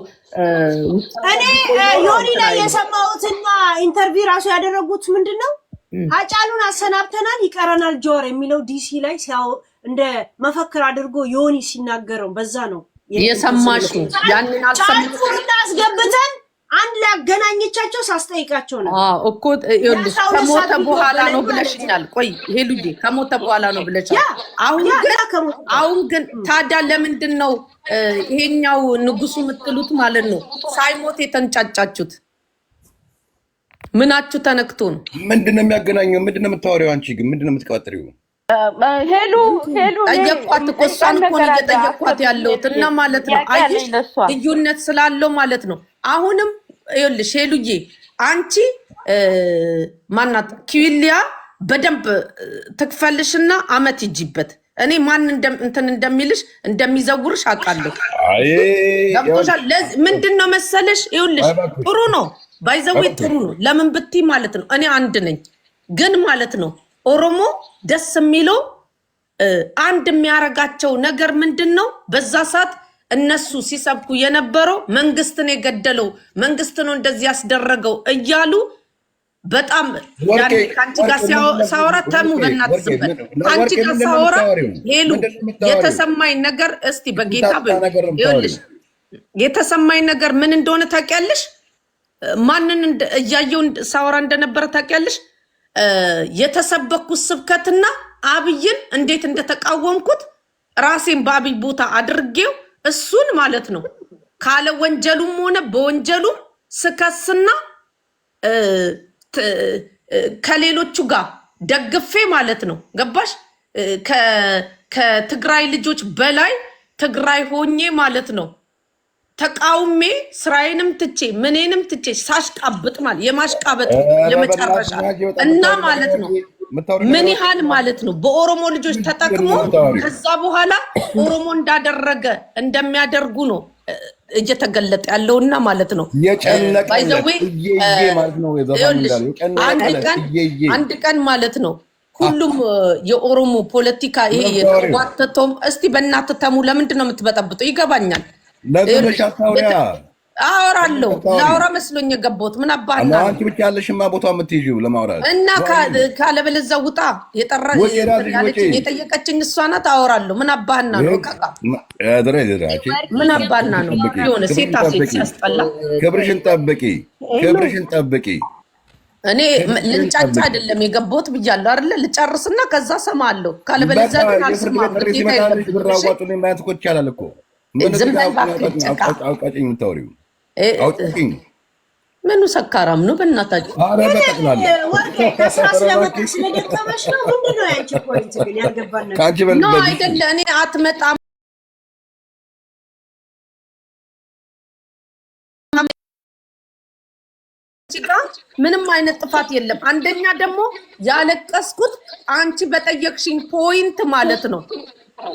እኔ ዮኒ ላይ የሰማሁትና ኢንተርቪው ራሱ ያደረጉት ምንድነው አጫሉን አሰናብተናል ይቀረናል ጆር የሚለው ዲሲ ላይ ሲያው እንደ መፈክር አድርጎ ዮኒ ሲናገረው በዛ ነው የሰማሽው። ያንን አልሰማሽም? አስገብተን አንድ ላይ አገናኘቻቸው ሳስጠይቃቸው ነው እኮ ይኸውልሽ ከሞተ በኋላ ነው ብለሽኛል። ቆይ ሄሉዬ ከሞተ በኋላ ነው ብለሻል። አሁን ግን ታዲያ ለምንድን ነው ይሄኛው ንጉሱ የምትሉት ማለት ነው ሳይሞት የተንጫጫችሁት? ምናችሁ ተነክቶ ነው? ምንድነው የሚያገናኘው? ምንድነው የምታወሪው አንቺ? ግን ምንድነው የምትቀጥሪው? ሄሉ ጠየኳት እኮ እሷን እኮ ነው እየጠየኳት ያለሁት እና ማለት ነው አየሽ ልዩነት ስላለው ማለት ነው። አሁንም ይኸውልሽ ሄሉዬ አንቺ ማናት ኪዊሊያ በደንብ ትክፈልሽና አመት ይጂበት። እኔ ማን እንትን እንደሚልሽ እንደሚዘውርሽ አውቃለሁ። ምንድነው መሰለሽ ይኸውልሽ ጥሩ ነው ባይዘዌ ጥሩ ነው። ለምን ብትይ ማለት ነው እኔ አንድ ነኝ ግን ማለት ነው ኦሮሞ ደስ የሚለው አንድ የሚያረጋቸው ነገር ምንድነው? በዛ ሰዓት እነሱ ሲሰብኩ የነበረው መንግስትን የገደለው መንግስት ነው እንደዚህ ያስደረገው እያሉ በጣም ያኔ ካንቺ ጋር ሳወራ ተሙ በእናትህ ዝም በል። ካንቺ ጋር ሳወራ ሄሉ የተሰማኝ ነገር እስቲ በጌታ ይኸውልሽ የተሰማኝ ነገር ምን እንደሆነ ታውቂያለሽ? ማንን እያየው ሳወራ እንደነበረ ታውቂያለሽ? የተሰበኩት ስብከትና አብይን እንዴት እንደተቃወምኩት ራሴን በአብይ ቦታ አድርጌው እሱን ማለት ነው ካለ ወንጀሉም ሆነ በወንጀሉም ስከስና ከሌሎቹ ጋር ደግፌ ማለት ነው ገባሽ? ከትግራይ ልጆች በላይ ትግራይ ሆኜ ማለት ነው ተቃውሜ ስራዬንም ትቼ ምኔንም ትቼ ሳሽቃብጥ ማለት የማሽቃበጥ የመጨረሻ እና ማለት ነው ምን ያህል ማለት ነው በኦሮሞ ልጆች ተጠቅሞ ከዛ በኋላ ኦሮሞ እንዳደረገ እንደሚያደርጉ ነው እየተገለጠ ያለውና ማለት ነው። አንድ ቀን ማለት ነው ሁሉም የኦሮሞ ፖለቲካ ይሄ የተዋተቶም እስቲ በእናትህ ተሙ ለምንድን ነው የምትበጠብጠው? ይገባኛል አወራለሁ ላውራ መስሎኝ የገባሁት ምን አባህና አንቺ ብቻ ያለሽማ ቦታ የምትይዥው ለማውራት እና ካለበለዚያ ውጣ የጠየቀችኝ እሷ ናት። አወራለሁ ምን አባህና ነው ቃቃ ምን አባህና ነው የሆነ ሴታ ሴት ሲያስጠላ። ክብርሽን ጠብቂ። እኔ ልንጫጫ አይደለም የገባሁት ብያለሁ አይደለ? ልጨርስና ከዛ ሰማለሁ። ካለበለዚያ ግን አልሰማም። ግዴታ የለብሽም። ዝም በል እባክህ ጭቃ አውቃጭኝ የምታወሪው አውቃጭኝ ምኑ ሰካራም ነው በእናታችሁ? ኧረ በጠቅላላ ከስራ ስለደከመሽ ነው። ምንድን ነው ያንቺ ፖይንት ግን ያልገባን ነገር ነው አይደለ? እኔ አትመጣም ምንም አይነት ጥፋት የለም። አንደኛ ደግሞ ያለቀስኩት አንቺ በጠየቅሽኝ ፖይንት ማለት ነው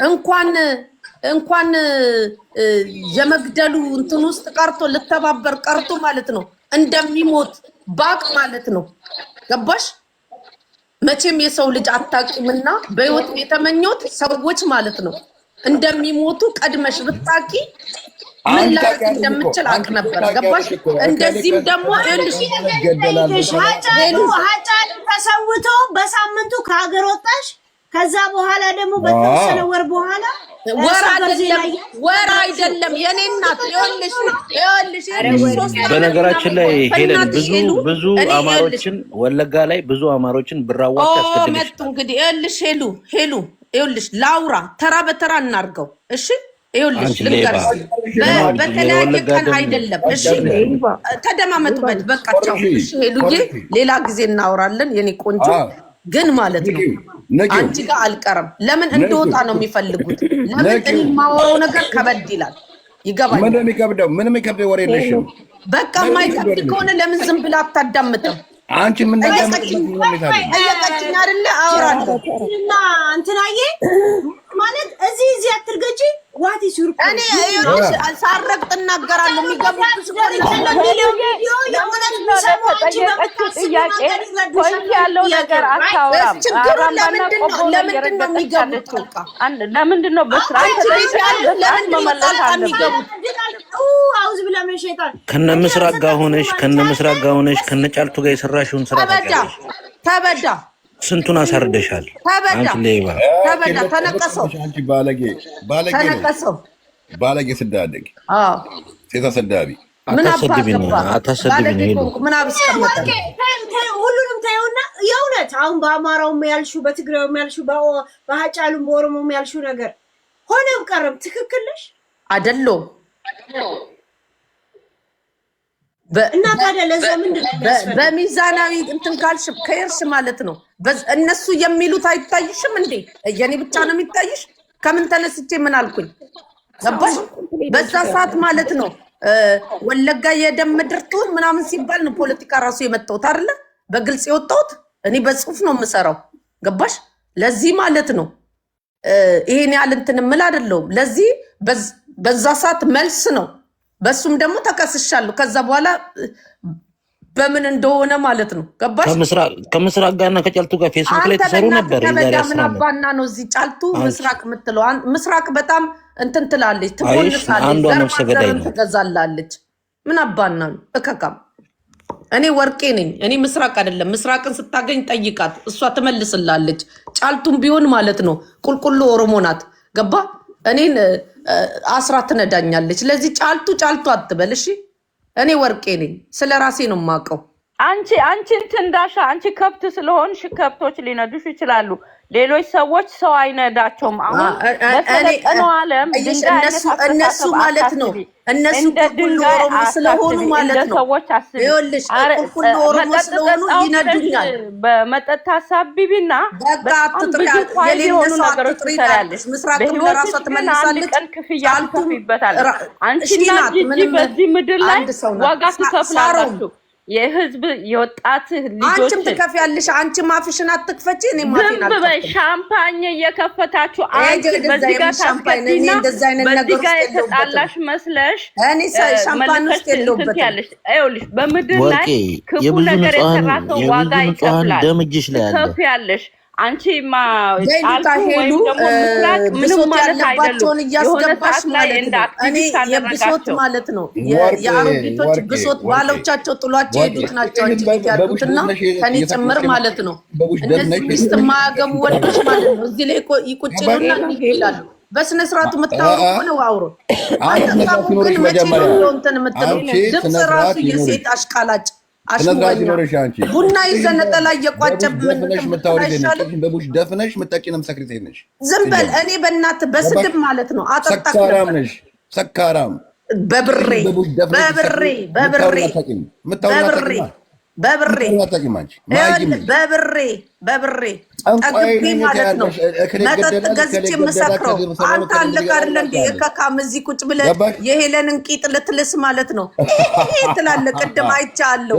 እንኳን የመግደሉ እንትን ውስጥ ቀርቶ ልተባበር ቀርቶ ማለት ነው እንደሚሞት ባቅ ማለት ነው ገባሽ? መቼም የሰው ልጅ አታቂምና በህይወት የተመኘሁት ሰዎች ማለት ነው እንደሚሞቱ ቀድመሽ ብታቂ ምን ላይ እንደምችል አቅ ነበር ገባሽ? እንደዚህም ደግሞ ሀጫሉ ተሰውቶ በሳምንቱ ከሀገር ወጣሽ። ከዛ በኋላ ደግሞ በተወሰነ ወር በኋላ ወር አይደለም የኔ እናት ይኸውልሽ በነገራችን ላይ ሄለን ብዙ አማሮችን ወለጋ ላይ ብዙ አማሮችን ብራዋት ያስከድልሽ መጡ። እንግዲህ ይኸውልሽ ይኸውልሽ ላውራ ተራ በተራ እናርገው እሺ። ይኸውልሽ ልንገርሽ በተለያየ ቀን አይደለም እሺ። ተደማመጡበት በቃ ቻው እሺ። ሄሉዬ ሌላ ጊዜ እናወራለን የኔ ቆንጆ። ግን ማለት ነው አንቺ ጋር አልቀርም። ለምን እንደወጣ ነው የሚፈልጉት? ለምን እኔ የማወራው ነገር ከበድ ይላል። ይገባል? ምንም የሚከብደው ወሬ የለሽም። በቃ የማይከብድ ከሆነ ለምን ዝም ብላ አታዳምጥም? አንቺ ምን ጠየቀችኝ አይደለ? አወራለሁ እና እንትናዬ ማለት እዚህ አትርገጪ። ዋት ኢዝ ዩር እኔ ሳረግጥ እናገራለሁ። የሚገቡት ለምንድን ነው በስርዓት ከነምስራቅ ጋር ሆነሽ ከነጫልቱ ጋር የሰራሽውን ስራ ተበዳ ስንቱን አሳርደሻል። ተበዳ ተነቀሰው ባለጌ ስዳደግ ሴት አሰዳቢ ምን አባገባ አታሰድብኝ ሄሉ ምን አብስቀመጠ ሁሉንም ታየውና የእውነት አሁን በአማራውም ያልሹ በትግራዩም ያልሹ በሀጫሉም በኦሮሞም ያልሹ ነገር ሆነም ቀረም ትክክል ነሽ አይደለም እና ታዲያ ለዛ ምንድነው በሚዛናዊ እንትን ካልሽ ከየርሽ ማለት ነው እነሱ የሚሉት አይታይሽም እንዴ የኔ ብቻ ነው የሚታይሽ ከምን ተነስቼ ምን አልኩኝ ገባሽ በዛ ሰዓት ማለት ነው ወለጋ የደም ምድርቱ ምናምን ሲባል ነው ፖለቲካ ራሱ የመጣው አይደለ በግልጽ የወጣውት እኔ በጽሁፍ ነው የምሰራው ገባሽ ለዚህ ማለት ነው ይሄን ያህል እንትን ምን አይደለም ለዚህ በዛ ሰዓት መልስ ነው በሱም ደግሞ ተከስሻለሁ ከዛ በኋላ በምን እንደሆነ ማለት ነው ገባሽ ከምስራቅ ጋርና ከጫልቱ ጋር ፌስቡክ ላይ ተሰሩ ነበር ምን አባና ነው እዚህ ጫልቱ ምስራቅ የምትለው ምስራቅ በጣም እንትን ትላለች ትቦልሳለች ትገዛላለች ምን አባና ነው እከካም እኔ ወርቄ ነኝ እኔ ምስራቅ አይደለም ምስራቅን ስታገኝ ጠይቃት እሷ ትመልስላለች ጫልቱም ቢሆን ማለት ነው ቁልቁሉ ኦሮሞ ናት ገባ እኔን አስራ ትነዳኛለች ለዚህ ጫልቱ አትበል እሺ እኔ ወርቄ ነኝ ስለራሴ ነው ማቀው አንቺ ትንዳሻ አንቺ ከብት ስለሆንሽ ከብቶች ሊነዱሽ ይችላሉ ሌሎች ሰዎች ሰው አይነዳቸውም አሁን በሰለጠነው ዓለም እነሱ ማለት ነው እነሱ ሁሉ ኦሮሞ ስለሆኑ ማለት ነው ይኸውልሽ ሁሉ ኦሮሞ ስለሆኑ ይነዱኛል በመጠጥ ሀሳቢቢና በቃ የሌለሱ ነገሮች ትሰራለች ምስራቅም ለራሷ ትመልሳለች ጫልቱም ይበታል አንቺና ጂጂ በዚህ ምድር ላይ ዋጋ ትከፍላላችሁ የህዝብ የወጣት ልጆች አንቺም ትከፍያለሽ አንቺ ማፍሽን አትክፈጪ እኔ ማፊና ዝም በይ ሻምፓኝ እየከፈታችሁ አንቺ በዚህ ጋር ታስከፊና በዚህ ጋር የተጣላሽ መስለሽ እኔ ሻምፓኝ ውስጥ የለውበት አይውልሽ በምድር ላይ ክፉ ነገር የሰራ ሰው ዋጋ ይከፍላል ደምጅሽ ላይ አለ ትከፍያለሽ አንቺማ ጫልቱ ወይም ደግሞ ምስራቅ ምንም ማለት አይደለም የሆነ ሰዓት ላይ እንደ አክቲቪስት የብሶት ማለት ነው የአሮጊቶች ብሶት ባሎቻቸው ጥሏቸው ሄዱት ናቸው አንቺ ያሉትና ከኔ ጭምር ማለት ነው እነዚህ ሚስት ማያገቡ ወንዶች ማለት ነው እዚህ ላይ ይቁጭሉና ይሄላሉ በስነ ስርዓቱ መታወሩ ሆነ አውሮ አንተ ድምፅ ራሱ የሴት አሽቃላጭ ቡና ይዘን ነጠላ እየቋጨብን በቡሽ ደፍነሽ መጣቂንም ሰክሪቴ ነሽ ዝም በል እኔ በእናትህ በስድብ ማለት ነው ሰካራም ነሽ ሰካራም በብሬ ጠግቤ ማለት ነው መጠጥ ገዝቼ የምሰክረው አንተ አለህ አይደለ እንደ እከካም እዚህ ቁጭ ብለህ የሄለንን ቂጥ ልትልስ ማለት ነው ትላለህ ቅድም አይቻለሁ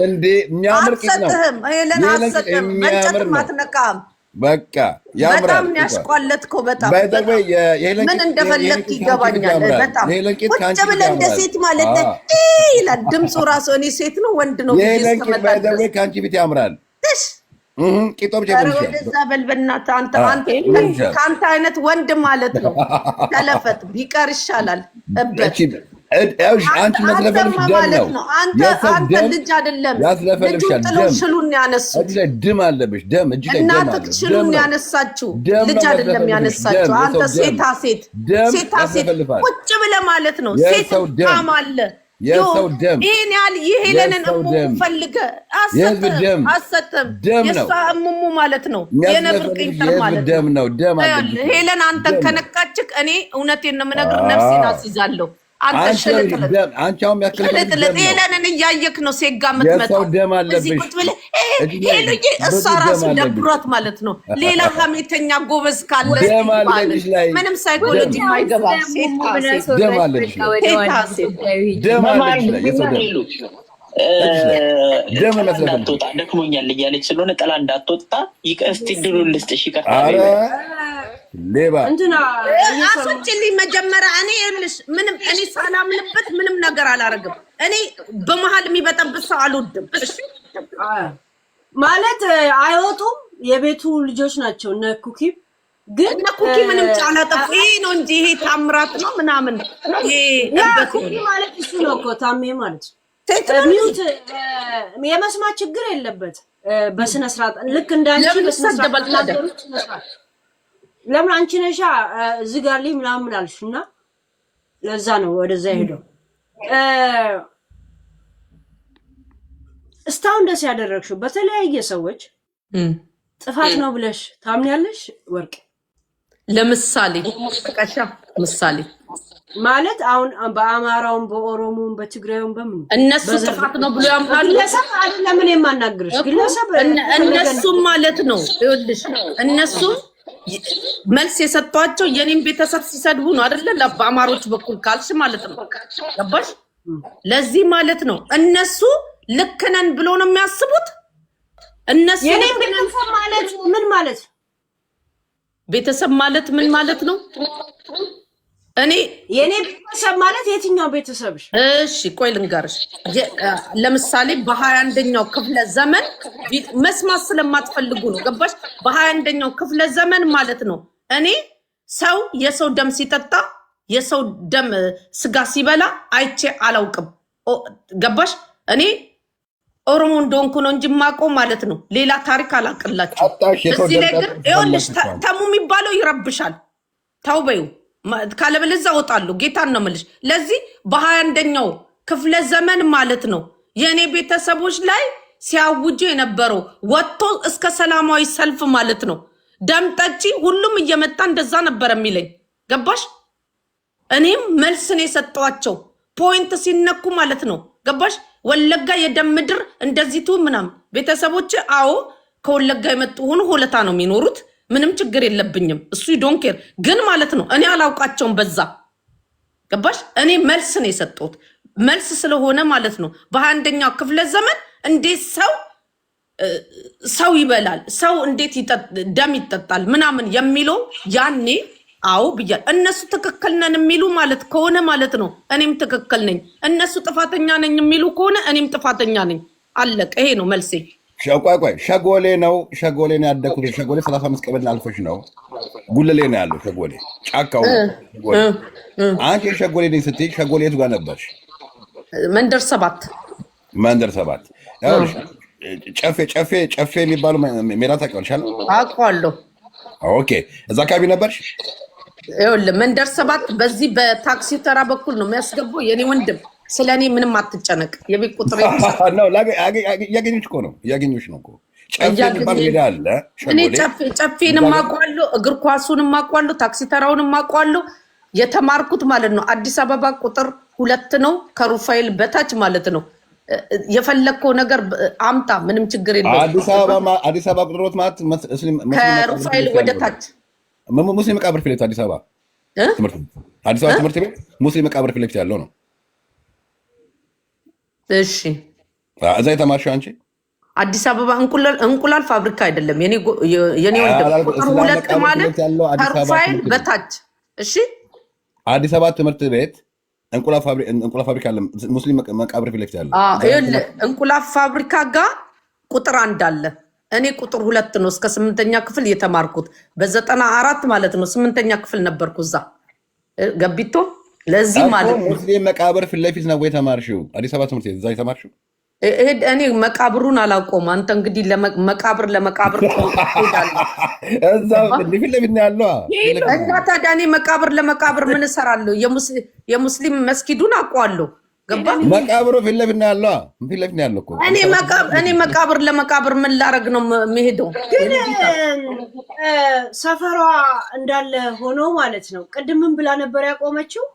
አትሰጥህም ሄለን አትሰጥህም መንጨትም አትነካም በቃ በጣም ያሽቋለትከው በጣም ምን እንደፈለግክ ይገባኛል በጣም ቁጭ ብለህ እንደ ሴት ማለት ይላል ድምፁ ራሱ እኔ ሴት ነው ወንድ ነው ከአንቺ ቤት ያምራል ቂጦም ወደዛ በልበናት አንተ ከአንተ አይነት ወንድ ማለት ነው ተለፈት ቢቀር ይሻላል እበት አንቺ መስለፈልሽ ደም ነው አንተ ልጅ አይደለም ልጁ ጥለው ሽሉን ያነሱት ደም አለብሽ ደም እጅ ላይ እናትህ ሽሉን ያነሳችው ልጅ አይደለም ያነሳችው አንተ ሴታ ሴት ቁጭ ብለህ ማለት ነው ሴት ታማለ የሰው ደም ይሄን ያህል ይሄንን ፈልገህ አሰጥም የሷ እሙሙ ማለት ነው የነብር ቅንጥር ማለት ደም ነው ደም አለብሽ ሄለን አንተን ከነካችክ እኔ እውነቴን ነው የምነግርህ ነፍሴን አስይዛለሁ አንተ አንቻውም ያክልጥልጥ ሄለንን እያየክ ነው ሴጋ የምትመጣው እዚህ ቁጭ ብለህ ሄሉዬ እሷ ራሱ ደብሯት ማለት ነው ሌላ ሀሜተኛ ጎበዝ ካለ ምንም ሳይኮሎጂ የማይገባ ደክሞኛል እያለች ስለሆነ ጥላ እንዳትወጣ እስቲ ድሉን ልስጥሽ ይቀርታ ሌባ አስወጪልኝ መጀመሪያ እኔ ይኸውልሽ ምንም እኔ ሳላምንበት ምንም ነገር አላረግም እኔ በመሃል የሚበጠብጥ ሰው አልወድም ማለት አይወጡም የቤቱ ልጆች ናቸው እነ ኩኪ ግን እነ ኩኪ ምንም ጫላ ጠፉ ይሄ ነው እንጂ ይሄ ታምራት ነው ምናምን ይሄ ኩኪ ማለት እሱ ነው እኮ ታሜ ማለት ሚውት የመስማት ችግር የለበት በስነ ስርዓት ልክ እንዳንቺ በስነ ስርዓት ለምን አንቺ ነሻ እዚህ ጋር ላይ ምናምን አልሽና ለዛ ነው ወደዛ ሄደው እስታውን ደስ ያደረግሽው በተለያየ ሰዎች ጥፋት ነው ብለሽ ታምኛለሽ ወርቅ? ለምሳሌ ቀሻ ምሳሌ ማለት አሁን በአማራውም በኦሮሞም በትግራዩም በምን እነሱ ጥፋት ነው ብሎ ያምናሉ። ግለሰብ አይደለም እኔ የማናግርሽ ግለሰብ እነሱ ማለት ነው። ይኸውልሽ እነሱ መልስ የሰጧቸው የኔን ቤተሰብ ሲሰድቡ ነው አይደለ? በአማሮች በኩል ካልሽ ማለት ነው። ገባሽ? ለዚህ ማለት ነው እነሱ ልክ ነን ብሎ ነው የሚያስቡት። እነሱ የኔን ቤተሰብ ማለት ምን ማለት ነው? ቤተሰብ ማለት ምን ማለት ነው? እኔ የኔ ቤተሰብ ማለት የትኛው ቤተሰብሽ? እሺ ቆይ ልንገርሽ። ለምሳሌ በ21ኛው ክፍለ ዘመን መስማት ስለማትፈልጉ ነው። ገባሽ? በ21ኛው ክፍለ ዘመን ማለት ነው እኔ ሰው የሰው ደም ሲጠጣ የሰው ደም ስጋ ሲበላ አይቼ አላውቅም። ገባሽ? እኔ ኦሮሞ እንደሆንኩ ነው እንጂ የማውቀው ማለት ነው። ሌላ ታሪክ አላቅላችሁ። እዚህ ላይ ግን ይኸውልሽ ተሙ የሚባለው ይረብሻል። ተው በይው ካለበለዚያ እወጣለሁ። ጌታን ነው የምልሽ። ለዚህ በ21ኛው ክፍለ ዘመን ማለት ነው የእኔ ቤተሰቦች ላይ ሲያውጁ የነበረው ወጥቶ እስከ ሰላማዊ ሰልፍ ማለት ነው ደም ጠጪ ሁሉም እየመጣ እንደዛ ነበር የሚለኝ። ገባሽ? እኔም መልስን የሰጠዋቸው ፖይንት ሲነኩ ማለት ነው። ገባሽ? ወለጋ የደም ምድር እንደዚህ ቱ ምናምን ቤተሰቦች አዎ ከወለጋ የመጡ ሆኖ ሆለታ ነው የሚኖሩት። ምንም ችግር የለብኝም። እሱ ዶንኬር ግን ማለት ነው እኔ አላውቃቸውም በዛ። ገባሽ? እኔ መልስ ነው የሰጠሁት። መልስ ስለሆነ ማለት ነው በ21ኛው ክፍለ ዘመን እንዴት ሰው ይበላል፣ ሰው እንዴት ደም ይጠጣል ምናምን የሚለው ያኔ አዎ ብያል። እነሱ ትክክል ነን የሚሉ ማለት ከሆነ ማለት ነው እኔም ትክክል ነኝ። እነሱ ጥፋተኛ ነኝ የሚሉ ከሆነ እኔም ጥፋተኛ ነኝ። አለቀ። ይሄ ነው መልሴ። ቆይ ሸጎሌ ነው ያደኩት። ሸጎሌ 35 ቀበሌ አልፎሽ ነው። ጉለሌ ነው ያለው ሸጎሌ ጫካው። አንቺ ሸጎሌ ነኝ ስትይ ሸጎሌ የቱ ጋር ነበርሽ? መንደር 7 ጨፌ የሚባለው ሜዳ ታውቂዋለሽ? አውቀዋለሁ። ኦኬ እዛ አካባቢ ነበርሽ? ይኸውልህ መንደር 7 በዚህ በታክሲ ተራ በኩል ነው የሚያስገባው። የኔ ወንድም ስለኔ ምንም አትጨነቅ። የቤት ቁጥር ነው እያገኙሽ ነው እኮ ጨፌ የሚባል ሜዳ አለ። እኔ ጨፌንም አውቀዋለሁ፣ እግር ኳሱንም አውቀዋለሁ፣ ታክሲ ተራውንም አውቀዋለሁ። የተማርኩት ማለት ነው አዲስ አበባ ቁጥር 2 ነው ከሩፋኤል በታች ማለት ነው። የፈለግከው ነገር አምጣ፣ ምንም ችግር የለውም። አዲስ አበባ ቁጥሮት ማለት ከሩፋኤል ወደ ታች ሙስሊም መቃብር ፊት አዲስ አበባ ትምህርት ቤት ሙስሊም መቃብር ፊት ያለው ነው። እሺ እዛ የተማርሽው አንቺ? አዲስ አበባ እንቁላል ፋብሪካ አይደለም የኔ ወንድም። ቁጥር 2 ማለት ከሩፋኤል በታች። እሺ አዲስ አበባ ትምህርት ቤት እንቁላል ፋብሪካ አለ። ሙስሊም መቃብር ፊት ያለው እንቁላል ፋብሪካ ጋር ቁጥር 1 አለ። እኔ ቁጥር 2 ነው እስከ 8ኛ ክፍል የተማርኩት። በ94 ማለት ነው 8ኛ ክፍል ነበርኩ እዛ ገቢቶ። ለዚህ ማለት ሙስሊም መቃብር ፊት ለፊት ነው የተማርሽው? አዲስ አበባ ትምህርት ቤት እዛ የተማርሽው? እኔ መቃብሩን አላውቀውም። አንተ እንግዲህ ለመቃብር እዛ ፊት ለፊት ነው ያለው። እና ታዲያ እኔ መቃብር ለመቃብር ምን እሰራለሁ? የሙስሊም መስጊዱን አውቀዋለሁ። ገባ? መቃብሩ ፊት ለፊት ነው ያለው። ፊት ለፊት ነው ያለው እኮ። እኔ መቃብር ለመቃብር ምን ላረግ ነው የምሄደው? ግን ሰፈሯ እንዳለ ሆኖ ማለት ነው። ቅድምም ብላ ነበር ያቆመችው።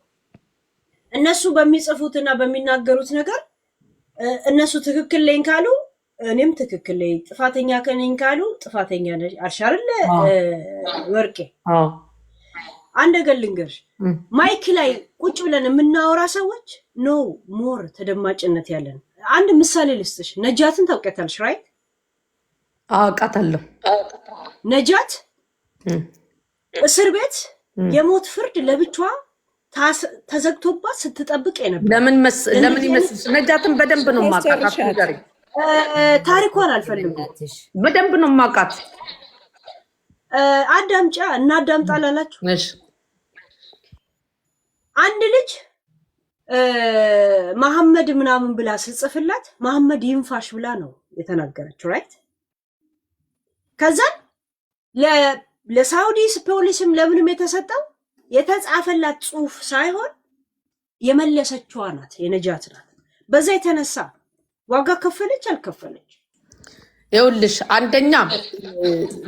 እነሱ በሚጽፉትና በሚናገሩት ነገር እነሱ ትክክል ነኝ ካሉ እኔም ትክክል ነኝ፣ ጥፋተኛ ከነኝ ካሉ ጥፋተኛ ነሽ አልሻርለ ወርቄ። አንድ ነገር ልንገርሽ፣ ማይክ ላይ ቁጭ ብለን የምናወራ ሰዎች ኖ ሞር ተደማጭነት ያለን። አንድ ምሳሌ ልስጥሽ። ነጃትን ታውቂያታለሽ ራይት? አውቃታለሁ። ነጃት እስር ቤት የሞት ፍርድ ለብቻዋ ተዘግቶባት ስትጠብቅ ነበር። ለምን ይመስልሽ? ነጃትን በደንብ ነው የማውቃት። ታሪኳን አልፈልግም። በደንብ ነው የማውቃት። አዳምጫ እና አዳምጣላላችሁ። እሺ አንድ ልጅ መሐመድ ምናምን ብላ ስጽፍላት መሐመድ ይንፋሽ ብላ ነው የተናገረችው ራይት። ከዛ ለሳውዲ ፖሊስም ለምንም የተሰጠው የተጻፈላት ጽሁፍ ሳይሆን የመለሰችዋ ናት፣ የነጃት ናት። በዛ የተነሳ ዋጋ ከፈለች አልከፈለች ይኸውልሽ አንደኛ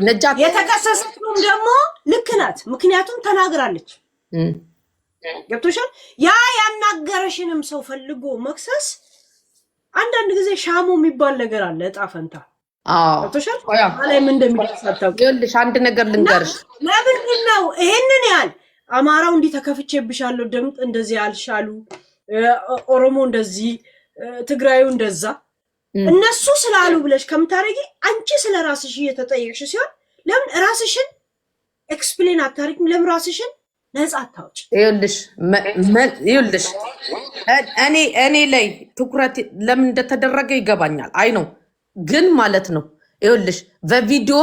ነጃት የተከሰሰችውም ደግሞ ልክ ናት። ምክንያቱም ተናግራለች። ገብቶሻል? ያ ያናገረሽንም ሰው ፈልጎ መክሰስ አንዳንድ ጊዜ ሻሞ የሚባል ነገር አለ። እጣ ፈንታ ገብቶሻል? ላይ ምን እንደሚደርሳታው ይኸውልሽ አንድ ነገር ልንገርሽ። ለምንድን ነው ይሄንን ያህል አማራው እንዲህ ተከፍቼብሻለሁ ድምፅ እንደዚህ አልሻሉ፣ ኦሮሞ እንደዚህ፣ ትግራዩ እንደዛ እነሱ ስላሉ ብለሽ ከምታረጊ አንቺ ስለ ራስሽ እየተጠየቅሽ ሲሆን ለምን ራስሽን ኤክስፕሌን አታርጊም? ለምን ራስሽን ነፃ አታውጭ? ይኸውልሽ እኔ ላይ ትኩረት ለምን እንደተደረገ ይገባኛል። አይ ነው ግን ማለት ነው ይኸውልሽ በቪዲዮ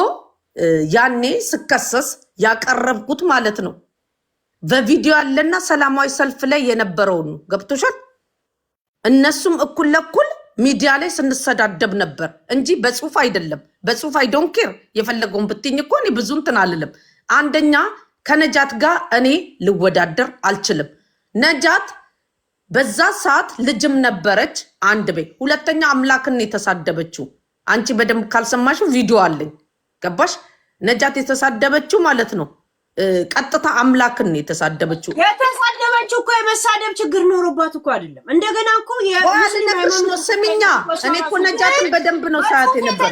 ያኔ ስከሰስ ያቀረብኩት ማለት ነው በቪዲዮ ያለና ሰላማዊ ሰልፍ ላይ የነበረው ነው። ገብቶሻል? እነሱም እኩል ለኩል ሚዲያ ላይ ስንሰዳደብ ነበር እንጂ በጽሁፍ አይደለም። በጽሁፍ አይ ዶንት ኬር የፈለገውን ብትኝ እኮ እኔ ብዙ እንትን አልልም። አንደኛ ከነጃት ጋር እኔ ልወዳደር አልችልም። ነጃት በዛ ሰዓት ልጅም ነበረች። አንድ ቤ ሁለተኛ አምላክን የተሳደበችው አንቺ በደንብ ካልሰማሽው ቪዲዮ አለኝ። ገባሽ? ነጃት የተሳደበችው ማለት ነው ቀጥታ አምላክን የተሳደበችው እኮ የመሳደብ ችግር ኖሮባት እኮ አይደለም። እንደገና እኮ ስሚኛ እኔ እኮ ነጃትን በደንብ ነው ሰዓት የነበረ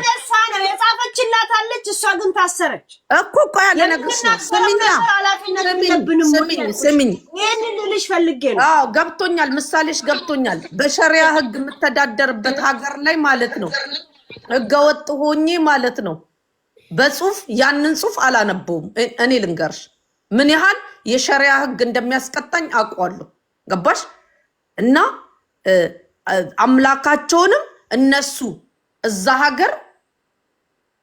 ነው የጻፈችላት አለች። እሷ ግን ታሰረች እኮ ያለ ነገር ነው። ስሚኝ ይሄንን ልልሽ ፈልጌ ነው። አዎ ገብቶኛል። ምሳሌሽ ገብቶኛል። በሸሪያ ህግ የምተዳደርበት ሀገር ላይ ማለት ነው ህገወጥ ሆኜ ማለት ነው በጽሁፍ ያንን ጽሁፍ አላነበውም። እኔ ልንገርሽ ምን ያህል የሸሪያ ህግ እንደሚያስቀጣኝ አውቀዋለሁ። ገባሽ? እና አምላካቸውንም እነሱ እዛ ሀገር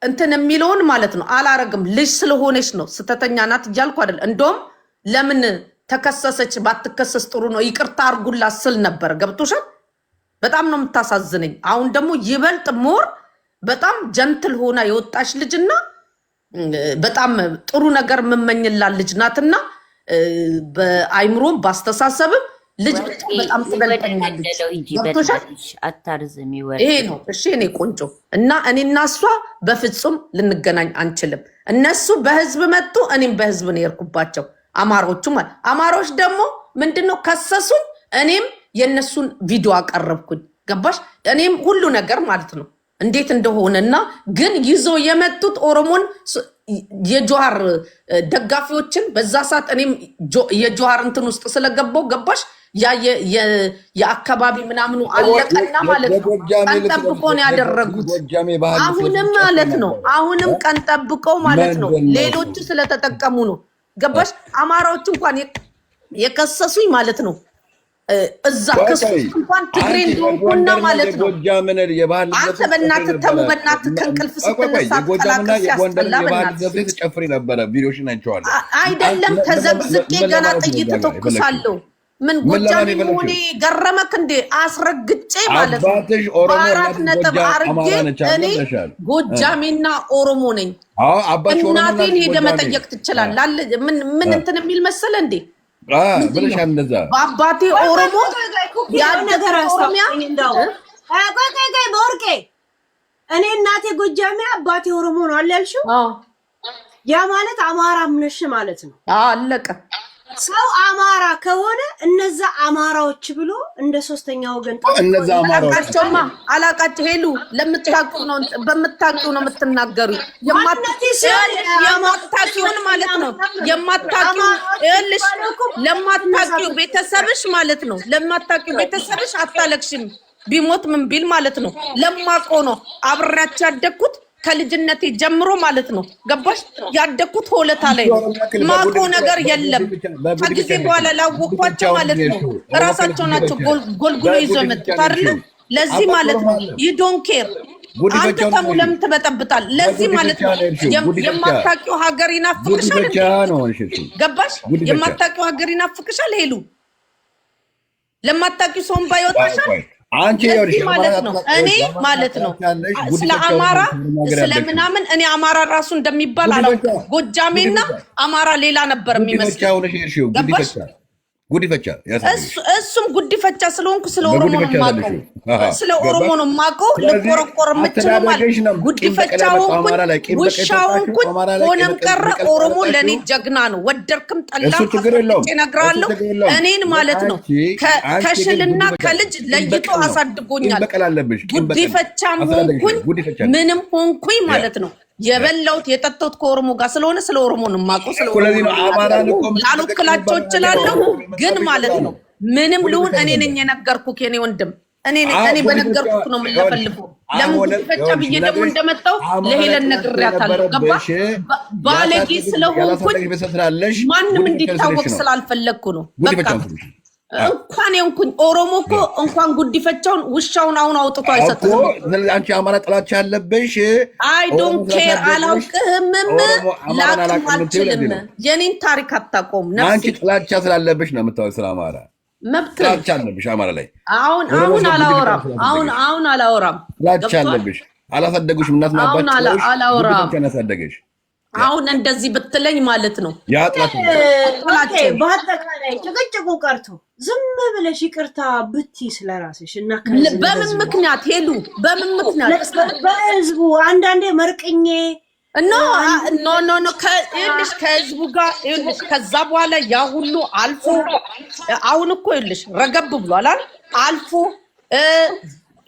እንትን የሚለውን ማለት ነው አላረግም። ልጅ ስለሆነች ነው ስተተኛ ናት እያልኩ አይደል። እንደውም ለምን ተከሰሰች ባትከሰስ ጥሩ ነው ይቅርታ አርጉላት ስል ነበር። ገብቶሻል? በጣም ነው የምታሳዝነኝ። አሁን ደግሞ ይበልጥ ሞር በጣም ጀንትል ሆና የወጣች ልጅና በጣም ጥሩ ነገር የምመኝላት ልጅ ናትና በአይምሮም ባስተሳሰብም ልጅ በጣም ትበልጠኛለች። ይሄ ነው እሺ። እኔ ቆንጆ እና እኔና እሷ በፍጹም ልንገናኝ አንችልም። እነሱ በህዝብ መጡ፣ እኔም በህዝብ ነው የርኩባቸው። አማሮቹ ማለት አማሮች ደግሞ ምንድነው ከሰሱኝ፣ እኔም የነሱን ቪዲዮ አቀረብኩኝ። ገባሽ? እኔም ሁሉ ነገር ማለት ነው እንዴት እንደሆነና ግን ይዞ የመጡት ኦሮሞን የጆሃር ደጋፊዎችን በዛ ሰዓት እኔም የጆሃር እንትን ውስጥ ስለገባው ገባሽ? የአካባቢ ምናምኑ አለቀና ማለት ነው ቀን ጠብቆን ያደረጉት። አሁንም ማለት ነው አሁንም ቀን ጠብቀው ማለት ነው ሌሎቹ ስለተጠቀሙ ነው። ገባሽ? አማራዎች እንኳን የከሰሱኝ ማለት ነው እዛ ከሱስ እንኳን ትግሬ እንደሆንኩና ማለት ነው። አንተ በእናትህ ተው በእናትህ ከእንቅልፍ ስትነሳ ተላቀስ ያስጠላ በእናትህ ጨፍሪ ነበረ ቪዲዮሽን አይቼዋለሁ። አይደለም ተዘግዝቄ ገና ጥይት ተኩሳለሁ። ምን ጎጃሜ መሆኔ ገረመክ እንዴ? አስረግጬ ማለት ነው በአራት ነጥብ አርጌ እኔ ጎጃሜና ኦሮሞ ነኝ። እናቴን ሄደ መጠየቅ ትችላለህ። ምን እንትን የሚል መሰለ እንዴ? በአባቴ ኦሮሞ ነገር በወርቄ እኔ እናቴ ጎጃሜ አባቴ ኦሮሞ ነው አለ ያልሽው። ያ ማለት አማራ ምነሽ ማለት ነው። አለቀ። ሰው አማራ ከሆነ እነዛ አማራዎች ብሎ እንደ ሶስተኛ ወገን እነዛ አማራዎችማ አላቃጭ ሄሉ ለምታውቁ ነው በምታውቁ ነው የምትናገሩ። የማታውቂውን ማለት ነው የማታውቂው እልሽ ለማታውቂው ቤተሰብሽ ማለት ነው ለማታውቂው ቤተሰብሽ አታለቅሽም። ቢሞት ምን ቢል ማለት ነው ለማቆ ነው አብራች ያደኩት ከልጅነቴ ጀምሮ ማለት ነው። ገባሽ? ያደኩት ሆለታ ላይ ማቆ ነገር የለም። ከጊዜ በኋላ ላወቅኳቸው ማለት ነው እራሳቸው ናቸው ጎልጉሎ ይዞ የመጡት አይደል? ለዚህ ማለት ነው you don't care አንተ ተሙ ለምን ትበጠብጣል? ለዚህ ማለት ነው የማታውቂው ሀገር ይናፍቅሻል። ገባሽ? የማታውቂው ሀገር ይናፍቅሻል። ሄሉ ለማታውቂው ሰውን ባይወጣሻል አንቺ ማለት ነው። እኔ ማለት ነው ስለ አማራ ስለምናምን እኔ አማራ ራሱ እንደሚባል አላውቅም። ጎጃሜና አማራ ሌላ ነበር የሚመስለው። ጉዲፈቻ እሱም ጉዲፈቻ ስለሆንኩ ስለ ኦሮሞ ነው የማውቀው። ስለ ኦሮሞ ነው የማውቀው። ልቆረቆር የምችለው ማለት ጉዲፈቻ ሆንኩኝ፣ ውሻ ሆንኩኝ። ሆነም ቀረ ኦሮሞ ለእኔ ጀግና ነው። ወደድክም ጠላም እነግርሃለሁ። እኔን ማለት ነው ከሽልና ከልጅ ለይቶ አሳድጎኛል። ጉዲፈቻም ሆንኩኝ ምንም ሆንኩኝ ማለት ነው። የበላሁት የጠጣሁት ከኦሮሞ ጋር ስለሆነ ስለ ኦሮሞ ነው የማውቀው። ስለ ኦሮሞ ላልወክላቸው እችላለሁ፣ ግን ማለት ነው ምንም ልሁን እኔ ነኝ የነገርኩህ የኔ ወንድም። እኔ በነገርኩህ ነው የምለፈልፈው። ለምን ጉዲፈቻ ብዬ ደግሞ እንደመጣሁ ለሄለን ነግሬያታለሁ። ገባህ? ባለጌ ስለሆንኩኝ ማንም እንዲታወቅ ስላልፈለግኩ ነው። በቃ እንኳን እንኩኝ ኦሮሞ እኮ እንኳን ጉዲፈቻውን ውሻውን አሁን አውጥቶ አይሰጥም። አንቺ አማራ ጥላቻ ያለብሽ አይ ዶንት ኬር አላውቅህም፣ ላቅም አልችልም። የኔን ታሪክ አታውቀውም። አንቺ ጥላቻ ስላለብሽ ነው የምታወቅ ስለ አማራ መብት ጥላቻ አለብሽ አማራ ላይ። አሁን አላወራም። ጥላቻ አለብሽ። አላሳደጉሽም እናትና አባትሽ አላወራም። ያሳደገሽ አሁን እንደዚህ ብትለኝ ማለት ነው በአጠቃላይ ጭቅጭቁ ቀርቶ ዝም ብለሽ ይቅርታ ብቲ ስለራስሽ እና በምን ምክንያት ሄሉ በምን ምክንያት በህዝቡ አንዳንዴ መርቅኜ ኖ ከልሽ ከህዝቡ ጋር ልሽ ከዛ በኋላ ያ ሁሉ አልፎ አሁን እኮ ልሽ ረገብ ብሏል አልፎ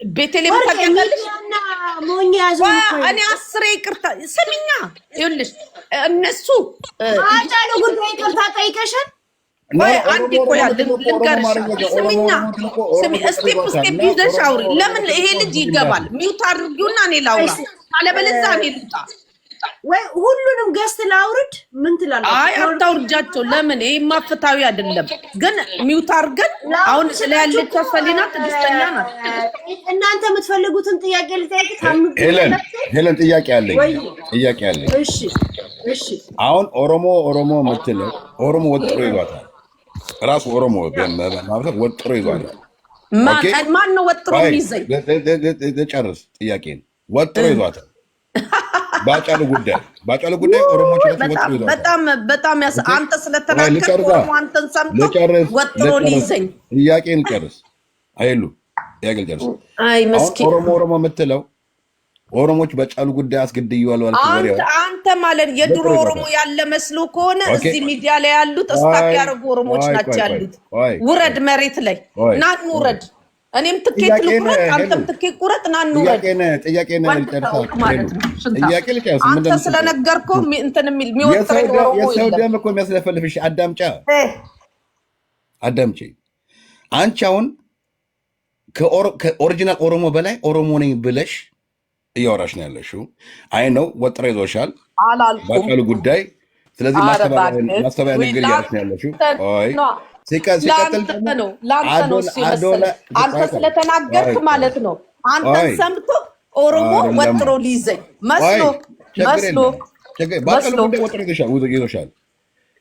ቤተልሔም ታገኛለሽ። እኔ 10 ይቅርታ ስሚኛ ይኸውልሽ እነሱ አጫሉ ጉዳይ ይቅርታ ጠይቀሻል ወይ? አንዴ ቆይ ልንገርሽ። ስሚኛ ስቴፕ ይዘሽ አውሪ። ለምን ይሄ ልጅ ይገባል? ሚውት አድርጊውና እኔ ላውራ፣ አለበለዚያ እኔ ልውጣ። ወይ ሁሉንም ገስት ላውርድ? ምን ትላለች? አይ አታውርጃቸው። ለምን? ይሄማ ፍትሃዊ አይደለም። ግን ሚውት አድርገን አሁን ስለ ያለች ሰሊና ትዕግስተኛ ናት። እናንተ የምትፈልጉትን ጥያቄ ልጠይቅ። ሄለን ጥያቄ አለኝ። እሺ አሁን ኦሮሞ የምትለው ኦሮሞ ወጥሮ ይዟታል። ራሱ ኦሮሞ ማለት ወጥሮ ይዟታል። ማን ነው ወጥሮ የሚይዘኝ? ጨርስ ጥያቄን። ወጥሮ ይዟታል ባጫሉ ጉዳይ ኦሮሞች በጣም አንተ ስለተናገርክ ኦሮሞ አንተን ሰምቶ ወጥሮ ሊይዘኝ። ጥያቄን ጨርስ አይሉ ጥያቄን ጨርስ። አይ መስኪን ኦሮሞ የምትለው ኦሮሞች በጫሉ ጉዳይ አስገድየዋል ማለት አንተ ማለት የድሮ ኦሮሞ ያለ መስሎ ከሆነ እዚህ ሚዲያ ላይ ያሉት እስታክ ያደረጉ ኦሮሞች ናቸው ያሉት። ውረድ መሬት ላይ ና እንውረድ። እኔም ትኬት ልቁረጥ፣ አንተም ትኬት ቁረጥ፣ ና እንውረድ። ጥያቄን አንተ ስለነገርከው እንትን የሚል የሚወጥረኝ ኦሮሞ የሰው ደም እኮ የሚያስለፈልፍሽ አዳምጪ። አንቺ አሁን ከኦሪጂናል ኦሮሞ በላይ ኦሮሞ ነኝ ብለሽ እያወራሽ ነው ያለሽው። አይ ነው ወጥረ ይዞሻል ባጫሉ ጉዳይ። ስለዚህ ማስተባበያ ንግግር እያለሽ ነው ያለሽው። ሲቀጥል ነው ለአንተ ነው ሲመስል አንተ ስለተናገርክ ማለት ነው። አንተን ሰምቶ ኦሮሞ ወጥሮ ሊይዘኝ መስሎ ወጥሮ ይዞሻል።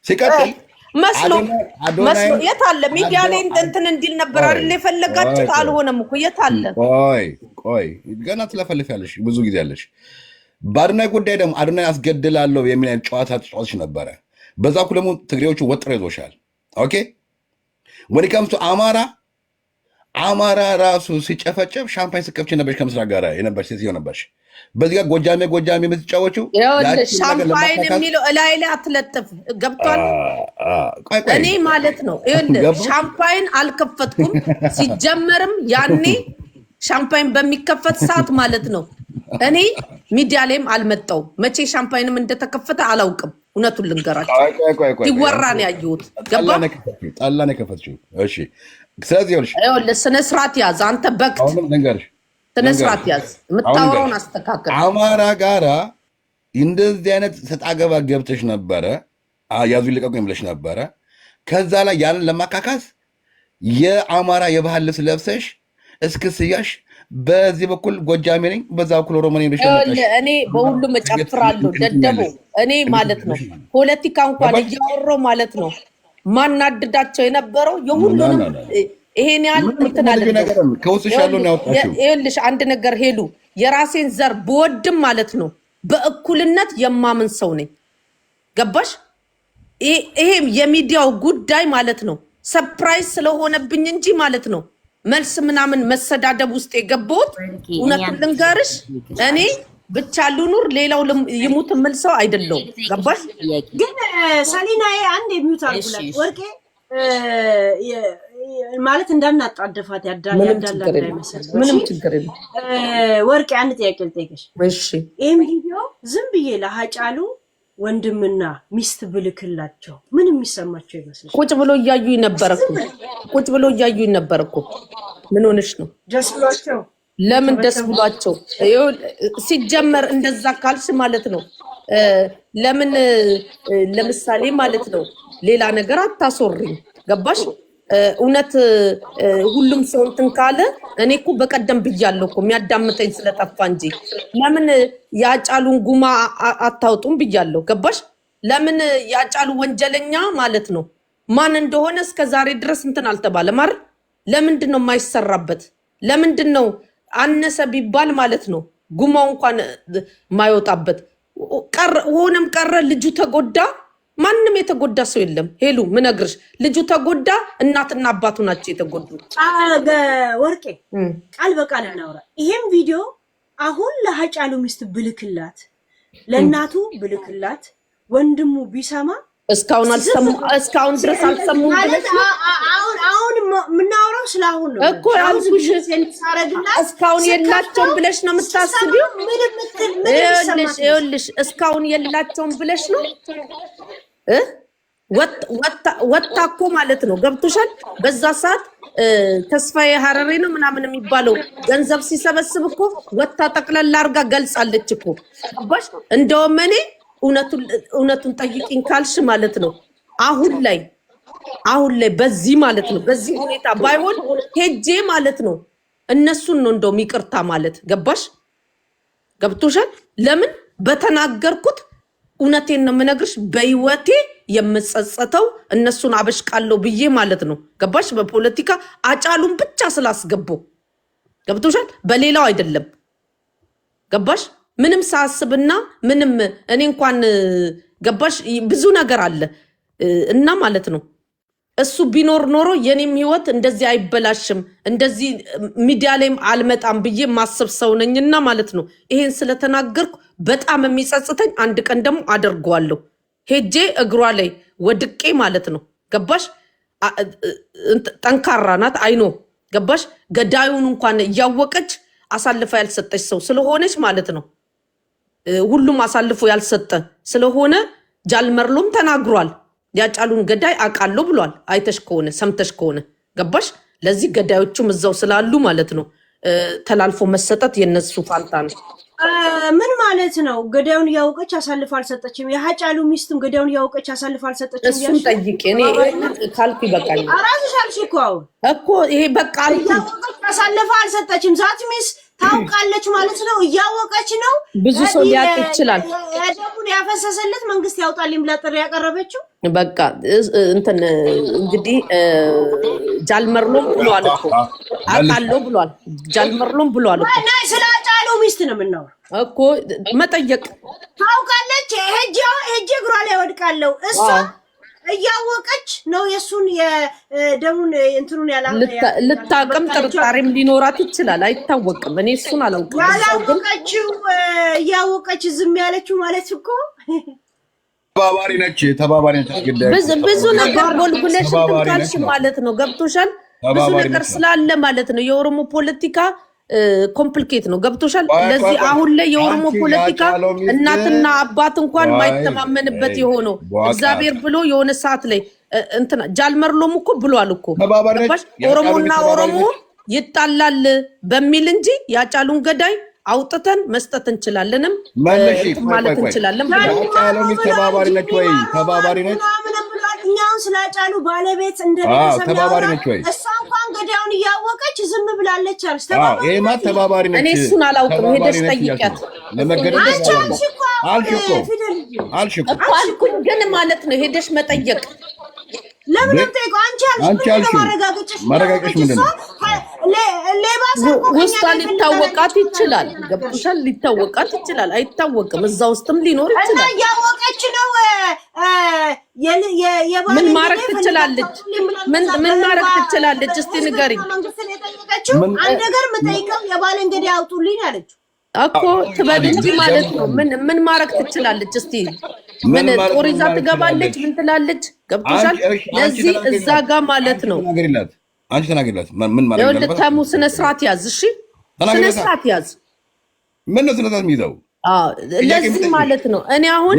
ሲቀጥል መስሎ የት አለ? ሚዲያ ላይ እንትን እንዲል ነበር አይደል የፈለጋችሁት? አልሆነም እኮ የት አለ? ቆይ ገና ትለፈልፊያለሽ፣ ብዙ ጊዜ አለሽ። በአዶናይ ጉዳይ ደግሞ አዶናይ አስገድላለሁ የሚል ጨዋታ ተጫዋች ነበረ። በዛ እኮ ደግሞ ትግሬዎቹ ወጥሮ ይዞሻል። ኦኬ ወዲካምቱ አማራ ራሱ ሲጨፈጨፍ ሻምፓኝ ስከፍች ነበርሽ። ከምስራቅ ጋር የነበርሽ ሴትዮ ነበርሽ። በዚህ ጋር ጎጃሜ የምትጫወችው ሻምፓይን የሚለው እላይ ላይ አትለጥፍ። ገብቷል? እኔ ማለት ነው ሻምፓይን አልከፈትኩም። ሲጀመርም ያኔ ሻምፓይን በሚከፈት ሰዓት ማለት ነው እኔ ሚዲያ ላይም አልመጣሁም። መቼ ሻምፓይንም እንደተከፈተ አላውቅም። እውነቱን ልንገራችሁ ይወራ ነው ያየሁት። ገባ? ጠላ ነው የከፈትሽው። እሺ ስለዚህ ይኸውልህ ስነ ስርዓት ያዝ አንተ በክት ስነ ስርዓት ያዝ። የምታወራውን አስተካከል። አማራ ጋራ እንደዚህ አይነት ሰጣ ገባ ገብተሽ ነበረ። ያዙ ይልቀቁኝ ብለሽ ነበረ። ከዛ ላይ ያንን ለማካካስ የአማራ የባህል ልብስ ለብሰሽ እስክስያሽ በዚህ በኩል ጎጃሜ ነኝ፣ በዛ በኩል ኦሮሞ ነኝ ብለሽ እኔ በሁሉም እጨፍራለሁ። ደደቦ እኔ ማለት ነው ፖለቲካ እንኳን እያወራሁ ማለት ነው ማናድዳቸው የነበረው የሁሉንም ይሄን ያህል እንትን አለ። ከውስጥሽ ያለውን ያወጣሽው ይኸውልሽ አንድ ነገር ሄሉ፣ የራሴን ዘር ብወድም ማለት ነው በእኩልነት የማምን ሰው ነኝ። ገባሽ? ይሄም የሚዲያው ጉዳይ ማለት ነው ሰርፕራይዝ ስለሆነብኝ እንጂ ማለት ነው መልስ ምናምን መሰዳደብ ውስጥ የገባሁት እውነቱን ልንገርሽ እኔ ብቻ ልኑር ሌላው ይሙት የምል ሰው አይደለሁም። ገባሽ? ግን ሰሊናዬ አንድ የሚዩት አልኩላት ወርቄ ማለት እንዳናጣደፋት ያዳላል አይመስል ምንም ችግር የለም። ወርቄ አንድ ጥያቄ ልጠይቅሽ። እሺ ይሄን ቪዲዮ ዝም ብዬ ለሀጫሉ ወንድምና ሚስት ብልክላቸው ምን የሚሰማቸው ይመስልሽ? ቁጭ ብሎ እያዩኝ ነበር እኮ ምን ሆነሽ ነው? ደስ ብሏቸው ለምን ደስ ብሏቸው? ሲጀመር እንደዛ ካልሽ ማለት ነው ለምን ለምሳሌ ማለት ነው ሌላ ነገር አታሶርኝ። ገባሽ? እውነት ሁሉም ሰው እንትን ካለ እኔ እኮ በቀደም ብያለሁ እኮ የሚያዳምጠኝ ስለጠፋ እንጂ ለምን ያጫሉን ጉማ አታውጡም ብያለሁ። ገባሽ? ለምን ያጫሉ ወንጀለኛ ማለት ነው ማን እንደሆነ እስከ ዛሬ ድረስ እንትን አልተባለም አይደል? ለምንድን ነው የማይሰራበት? ለምንድን ነው አነሰ ቢባል ማለት ነው ጉማው እንኳን ማይወጣበት? ሆነም ቀረ ልጁ ተጎዳ። ማንም የተጎዳ ሰው የለም። ሄሉ ምነግርሽ ልጁ ተጎዳ፣ እናትና አባቱ ናቸው የተጎዱ። ወርቄ ቃል በቃል እናውራ። ይሄም ቪዲዮ አሁን ለሀጫሉ ሚስት ብልክላት፣ ለእናቱ ብልክላት፣ ወንድሙ ቢሰማ እስካሁን ድረስ አልሰሙም። አሁን የምናወራው ስለአሁን ነው እኮ ያልኩሽ። እስካሁን የላቸውም ብለሽ ነው የምታስቢው? ይኸውልሽ እስካሁን የላቸውም ብለሽ ነው ወጣ እኮ ማለት ነው። ገብቶሻል? በዛ ሰዓት ተስፋዬ ሀረሬ ነው ምናምን የሚባለው ገንዘብ ሲሰበስብ እኮ ወጣ ጠቅላላ አርጋ ገልጻለች እኮ። ገባሽ? እንደውም እኔ እውነቱን ጠይቂኝ ካልሽ ማለት ነው አሁን ላይ በዚህ ማለት ነው በዚህ ሁኔታ ባይሆን ሄጄ ማለት ነው እነሱን ነው እንደውም ይቅርታ ማለት። ገባሽ? ገብቶሻል? ለምን በተናገርኩት እውነቴን ነው የምነግርሽ። በህይወቴ የምጸጸተው እነሱን አበሽቃለሁ ብዬ ማለት ነው። ገባሽ? በፖለቲካ አጫሉን ብቻ ስላስገባው። ገብቶሻል? በሌላው አይደለም። ገባሽ? ምንም ሳስብና ምንም እኔ እንኳን ገባሽ ብዙ ነገር አለ እና ማለት ነው እሱ ቢኖር ኖሮ የኔም ህይወት እንደዚህ አይበላሽም፣ እንደዚህ ሚዲያ ላይም አልመጣም ብዬ ማሰብ ሰው ነኝና ማለት ነው። ይሄን ስለተናገርኩ በጣም የሚጸጽተኝ አንድ ቀን ደግሞ አደርገዋለሁ ሄጄ እግሯ ላይ ወድቄ ማለት ነው። ገባሽ? ጠንካራ ናት አይኖ። ገባሽ? ገዳዩን እንኳን እያወቀች አሳልፋ ያልሰጠች ሰው ስለሆነች ማለት ነው። ሁሉም አሳልፎ ያልሰጠ ስለሆነ ጃልመርሎም ተናግሯል። ያጫሉን ገዳይ አውቃለሁ ብሏል። አይተሽ ከሆነ ሰምተሽ ከሆነ ገባሽ? ለዚህ ገዳዮቹም እዛው ስላሉ ማለት ነው ተላልፎ መሰጠት የነሱ ፋንታ ነው። ምን ማለት ነው? ገዳዩን ያወቀች አሳልፋ አልሰጠችም። የሀጫሉ ሚስትም ገዳዩን ያወቀች አሳልፋ አልሰጠችም። እሱን ጠይቄ እኔ ካልኩ ይበቃል። አራስሽ አልሽ እኮ ይሄ በቃ ያወቀች አሳልፋ አልሰጠችም። ዛት ሚስ ታውቃለች ማለት ነው። እያወቀች ነው። ብዙ ሰው ሊያውቅ ይችላል። ያደቡን ያፈሰሰለት መንግስት ያውጣልኝ ብላ ጥሪ ያቀረበችው በቃ እንትን እንግዲህ ጃልመርሎም ብሏል እኮ አውቃለሁ ብሏል። ጃልመርሎም ብሏል እኮ እና ስላጫሉ ሚስት ነው የምናወራው እኮ መጠየቅ ታውቃለች። ሄጄ እግሯ ላይ ወድቃለሁ እሷ እያወቀች ነው የሱን የደሙን እንትኑን ልታቅም ጥርጣሬም ሊኖራት ይችላል። አይታወቅም። እኔ እሱን አላውቅም። ያላወቀችው እያወቀች ዝም ያለችው ማለት እኮ ተባባሪ ነች። ብዙ ነገር ጎልጉለሽ ካልሽ ማለት ነው። ገብቶሻል? ብዙ ነገር ስላለ ማለት ነው። የኦሮሞ ፖለቲካ ኮምፕሊኬት ነው። ገብቶሻል? ለዚህ አሁን ላይ የኦሮሞ ፖለቲካ እናትና አባት እንኳን ማይተማመንበት የሆነው እግዚአብሔር ብሎ የሆነ ሰዓት ላይ እንትና ጃልመርሎም እኮ ብሏል እኮ ኦሮሞና ኦሮሞ ይጣላል በሚል እንጂ ያጫሉን ገዳይ አውጥተን መስጠት እንችላለንም ማለት እንችላለን። ተባባሪ ነች ወይ? ተባባሪ ነች። እኛውን ስላጫሉ ባለቤት ተባባሪ ነች ወይ? እሷ እንኳን ገዳዩን እያወቀች ዝም ብላለች አለች። ይሄማ ተባባሪ ነች። እኔ እሱን አላውቅም። ሄደሽ ጠይቂያት። አልኩኝ ግን ማለት ነው ሄደሽ መጠየቅ ለምን ጠይቀው? አንቺ አልሽ ማረጋገጥሽ ምንድን ነው? ውስጧ ሊታወቃት ይችላል። ገብቶሻል? ሊታወቃት ይችላል፣ አይታወቅም። እዛ ውስጥም ሊኖር ይችላል። እያወቀች ነው። ምን ማድረግ ትችላለች? ምን ማድረግ ትችላለች? እስቲ ንገሪኝ። አንድ ነገር የምጠይቀው የባል እንግዲህ አውጡልኝ አለች እኮ ትበል እንጂ ማለት ነው። ምን ማድረግ ትችላለች? እስቲ ምን ጦር ይዛ ትገባለች? ምን ትላለች? ገብቶሻል? ለዚህ እዛ ጋር ማለት ነው። አንቺ ተናገሪላት። ምን ማለት ነው? ለተሙ ስነ ስርዓት ያዝ። እሺ ስነ ስርዓት ያዝ። ምን ነው ስነ ስርዓት የሚይዘው? ለዚህ ማለት ነው። እኔ አሁን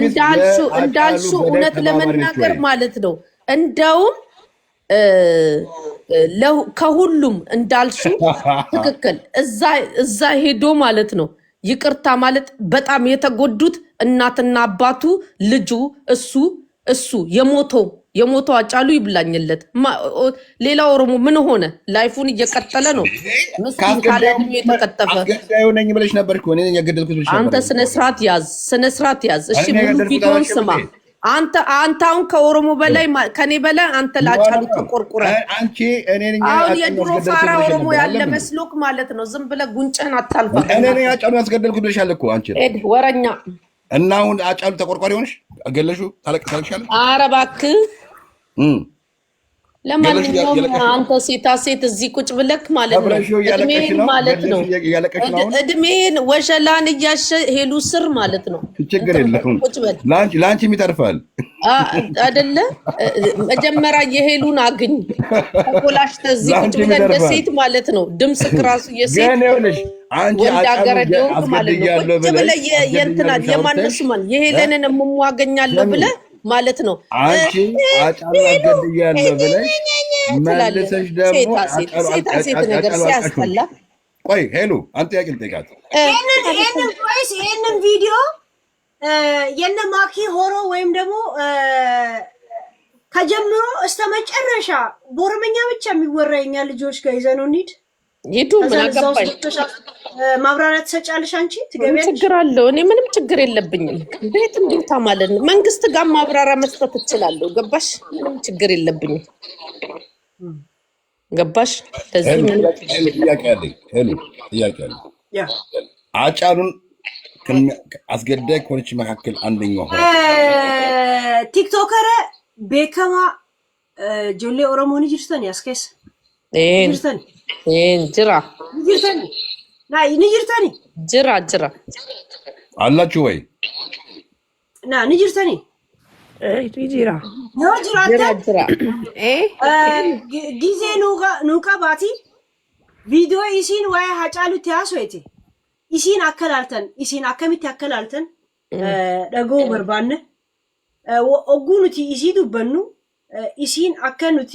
እንዳልሹ እውነት ለመናገር ማለት ነው እንደውም ከሁሉም እንዳልሹ ትክክል እዛ ሄዶ ማለት ነው ይቅርታ ማለት በጣም የተጎዱት እናትና አባቱ ልጁ እሱ የሞተው አጫሉ ይብላኝለት። ሌላ ኦሮሞ ምን ሆነ? ላይፉን እየቀጠለ ነው። ምስኪን ካለ እድሜ የተቀጠፈ ነኝ ብለሽ ነበር እኮ እኔ የገደልኩት ብለሽ ነበር። አንተ ስነ ስርዓት ያዝ። እሺ ሙሉ ቪዲዮን ስማ። አንተ አሁን ከኦሮሞ በላይ ከኔ በላይ አንተ ላጫሉ ተቆርቁረ አንቺ እኔን አሁን የድሮ ፋራ ኦሮሞ ያለ መስሎክ ማለት ነው። ዝም ብለህ ጉንጭህን አታልፋ። እኔ አጫሉ ያስገደልኩት ብለሻል እኮ አንቺ ወረኛ። እና አሁን አጫሉ ተቆርቋሪ ሆነሽ አገለሹ ታለቅሻለሽ። ኧረ እባክህ ለማንኛውም አንተ ሴት እዚህ ቁጭ ብለክ ማለት ነው እድሜን ወሸላን እያሸ ሄሉ ስር ማለት ነው። ችግር የለውም ለአንቺም ይተርፋል አይደለ? መጀመሪያ የሄሉን አግኝ ተቆላሽተ እዚህ ቁጭ ብለህ እንደ ሴት ማለት ነው። ድምፅ ክራሱ የሴት ወንድ አገረደው ማለት ነው። ቁጭ ብለህ የእንትና የማነሱ ማለት የሄለንን የምሟገኛለሁ ብለህ ማለት ነው። አንቺ አጫሉ አገድያለሁ ብለሽ መልሰሽ ደግሞ ሴት ነገር ሲያስጠላ። ቆይ ሄሉ አንተ ያቅል ጠይቃት። ይሄንን ቪዲዮ የነ ማኪ ሆሮ ወይም ደግሞ ከጀምሮ እስከ መጨረሻ በኦሮምኛ ብቻ የሚወራ የኛ ልጆች ጋር ይዘነው እንሂድ። ሂዱ። ምን አገባኝ? ማብራሪያ ትሰጫለሽ አንቺ ትገቢያለሽ። ችግር አለው? እኔ ምንም ችግር የለብኝም። ቤት እንዴታ ማለት ነው። መንግስት ጋር ማብራሪያ መስጠት እችላለሁ። ገባሽ? ምንም ችግር የለብኝም። ገባሽ? ለዚህ ምንም ጥያቄ አለኝ። ጥያቄ አለኝ። አጫሉን አስገዳይ ኮርች መካከል አንደኛው ሆነ ቲክቶከር ቤከማ ጆሌ ኦሮሞን ጅርተን ያስከስ ጅርተን ጅራ ንጅርተኒ ጅራ አላችሁ ወይ? ንጅርተኒ ጊዜ ኑቃ ባቲ ቪዲዮ ኢሲን ወይ ሀጫሉ ያስወይቴ ኢሲን አከላልተን ኢሲን አከሚት ያከላልተን ደጎ በርባነ ኦጉኑቲ ኢሲ ዱበኑ ኢሲን አከኑቲ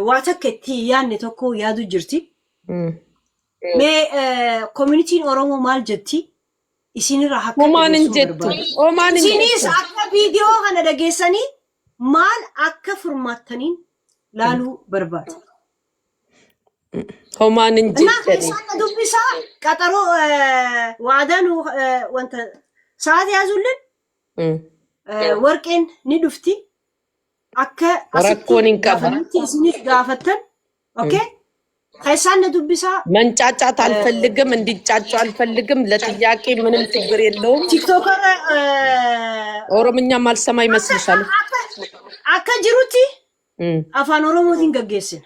ዋተከቲ ያኔ ተኮ ያዱ ጅርቲ ሜ ኮሚኒቲን ኦሮሞ ማል ጀቲ ኢሲን ራሐከ ኦማን ሲኒስ አከ ቪዲዮ ሀነ ደጌሰኒ ማል አከ ፍርማተኒን ላሉ በርባት ሆማን እንጂ ዱቢሳ ቀጠሮ ዋዳኑ ወንተ ሰዓት ያዙልን ወርቄን ንዱፍቲ አከ ወረኮኒን ቀፈንቲ ሲኒስ ጋፈተን ኦኬ ከሳነ ዱቢሳ መንጫጫት አልፈልግም፣ እንዲጫጫ አልፈልግም። ለጥያቄ ምንም ችግር የለውም። ቲክቶከር ኦሮምኛ ማልሰማ ይመስልሻል? አከ ጅሩቲ አፋን ኦሮሞቲን ገገስን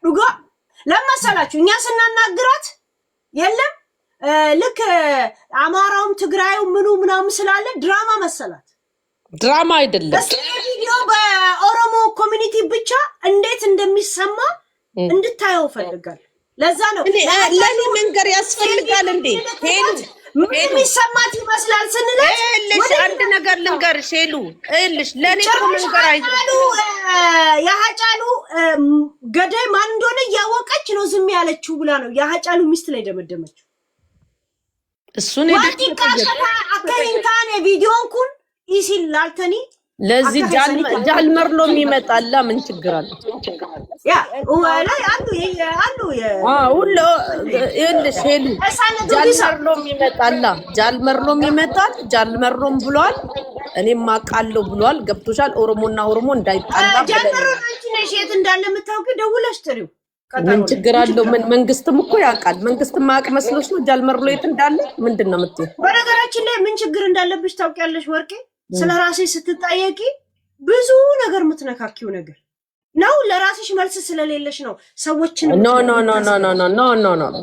ዱጋ ለመሰላችሁ እኛ ስናናግራት የለም ልክ አማራውም ትግራዩ ምኑ ምናምን ስላለ ድራማ መሰላት። ድራማ አይደለም። ቪዲዮ በኦሮሞ ኮሚኒቲ ብቻ እንዴት እንደሚሰማ እንድታየው ፈልጋል። ለዛ ነው ለኔ መንገር ያስፈልጋል እንዴ ሄሉ ምን ይሰማት ይመስላል ስንለሽ እልሽ አንድ ነገር ልንገርሽ ሄሉ እልሽ ለኔ መንገር አይደሉ ያጫሉ ገዳይ ማን እንደሆነ ያወቀች ነው ዝም ያለችው ብላ ነው ያጫሉ ሚስት ላይ ደመደመችው። እሱን አከሪንካን ቪዲዮን ኩን ኢሲል ላልተኒ ለዚህ ጃልመር ነው የሚመጣላ ምን ችግር አለ? ያ ላይ አሉ ሁሉ ይኸውልሽ ሄሉ ጃልመርሎም ይመጣል ጃልመርሎም ይመጣል ጃልመርሎም ብሏል እኔም አውቃለሁ ብሏል ገብቶሻል ኦሮሞና ኦሮሞ እንዳይጣላ ጃልመርሎም አንቺ ነሽ የት እንዳለ የምታውቂ ደውለሽ ጥሪው ምን ችግር አለው መንግስትም እኮ ያውቃል መንግስትም ማቅ መስሎሽ ነው ጃልመርሎ የት እንዳለ ምንድነው የምትይው በነገራችን ላይ ምን ችግር እንዳለብሽ ታውቂያለሽ ወርቄ ስለራሴ ስትጠየቂ ብዙ ነገር የምትነካኪው ነገር ነው ለራስሽ መልስ ስለሌለሽ ነው ሰዎችን ኖ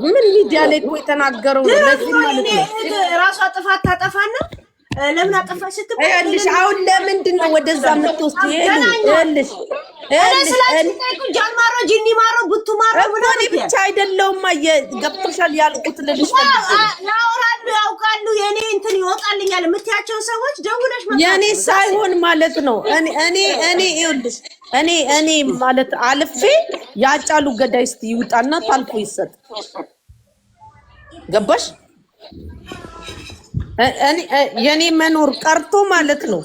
ምን ሚዲያ ላይ እኮ የተናገረው ለዚህ ማለት ነው ራሷ ጥፋት ታጠፋና ለምን አጠፋሽ ስትባል አይልሽ አሁን ለምንድን ነው ወደዛ የምትወስጂ ይልሽ ጃልማሮ ጂኒ ማሮ ቡቱ ማሮ ምናምን ብቻ አይደለውም ገብቶሻል ያልኩት ልልሽ ያወራሉ ያውቃሉ የኔ እንትን ይወጣልኛል የምትያቸው ሰዎች ደውለሽ የኔ ሳይሆን ማለት ነው እኔ ይልሽ እኔ ማለት አልፌ ያጫሉ ገዳይ እስቲ ይውጣና ታልፎ ይሰጥ ገባሽ የኔ መኖር ቀርቶ ማለት ነው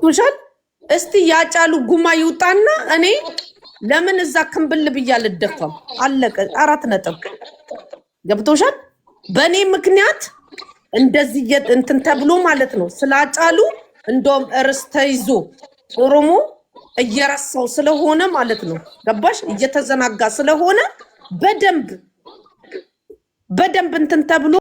ቁሻል እስቲ ያጫሉ ጉማ ይውጣና እኔ ለምን እዛ ክንብል ብያል ደፋም አለቀ 4 ነጥብ ገብቶሻል በኔ ምክንያት እንደዚህ እንትን ተብሎ ማለት ነው ስላጫሉ እንደውም እርስ ተይዞ ኦሮሞ እየረሳው ስለሆነ ማለት ነው ገባሽ እየተዘናጋ ስለሆነ በደንብ እንትን ተብሎ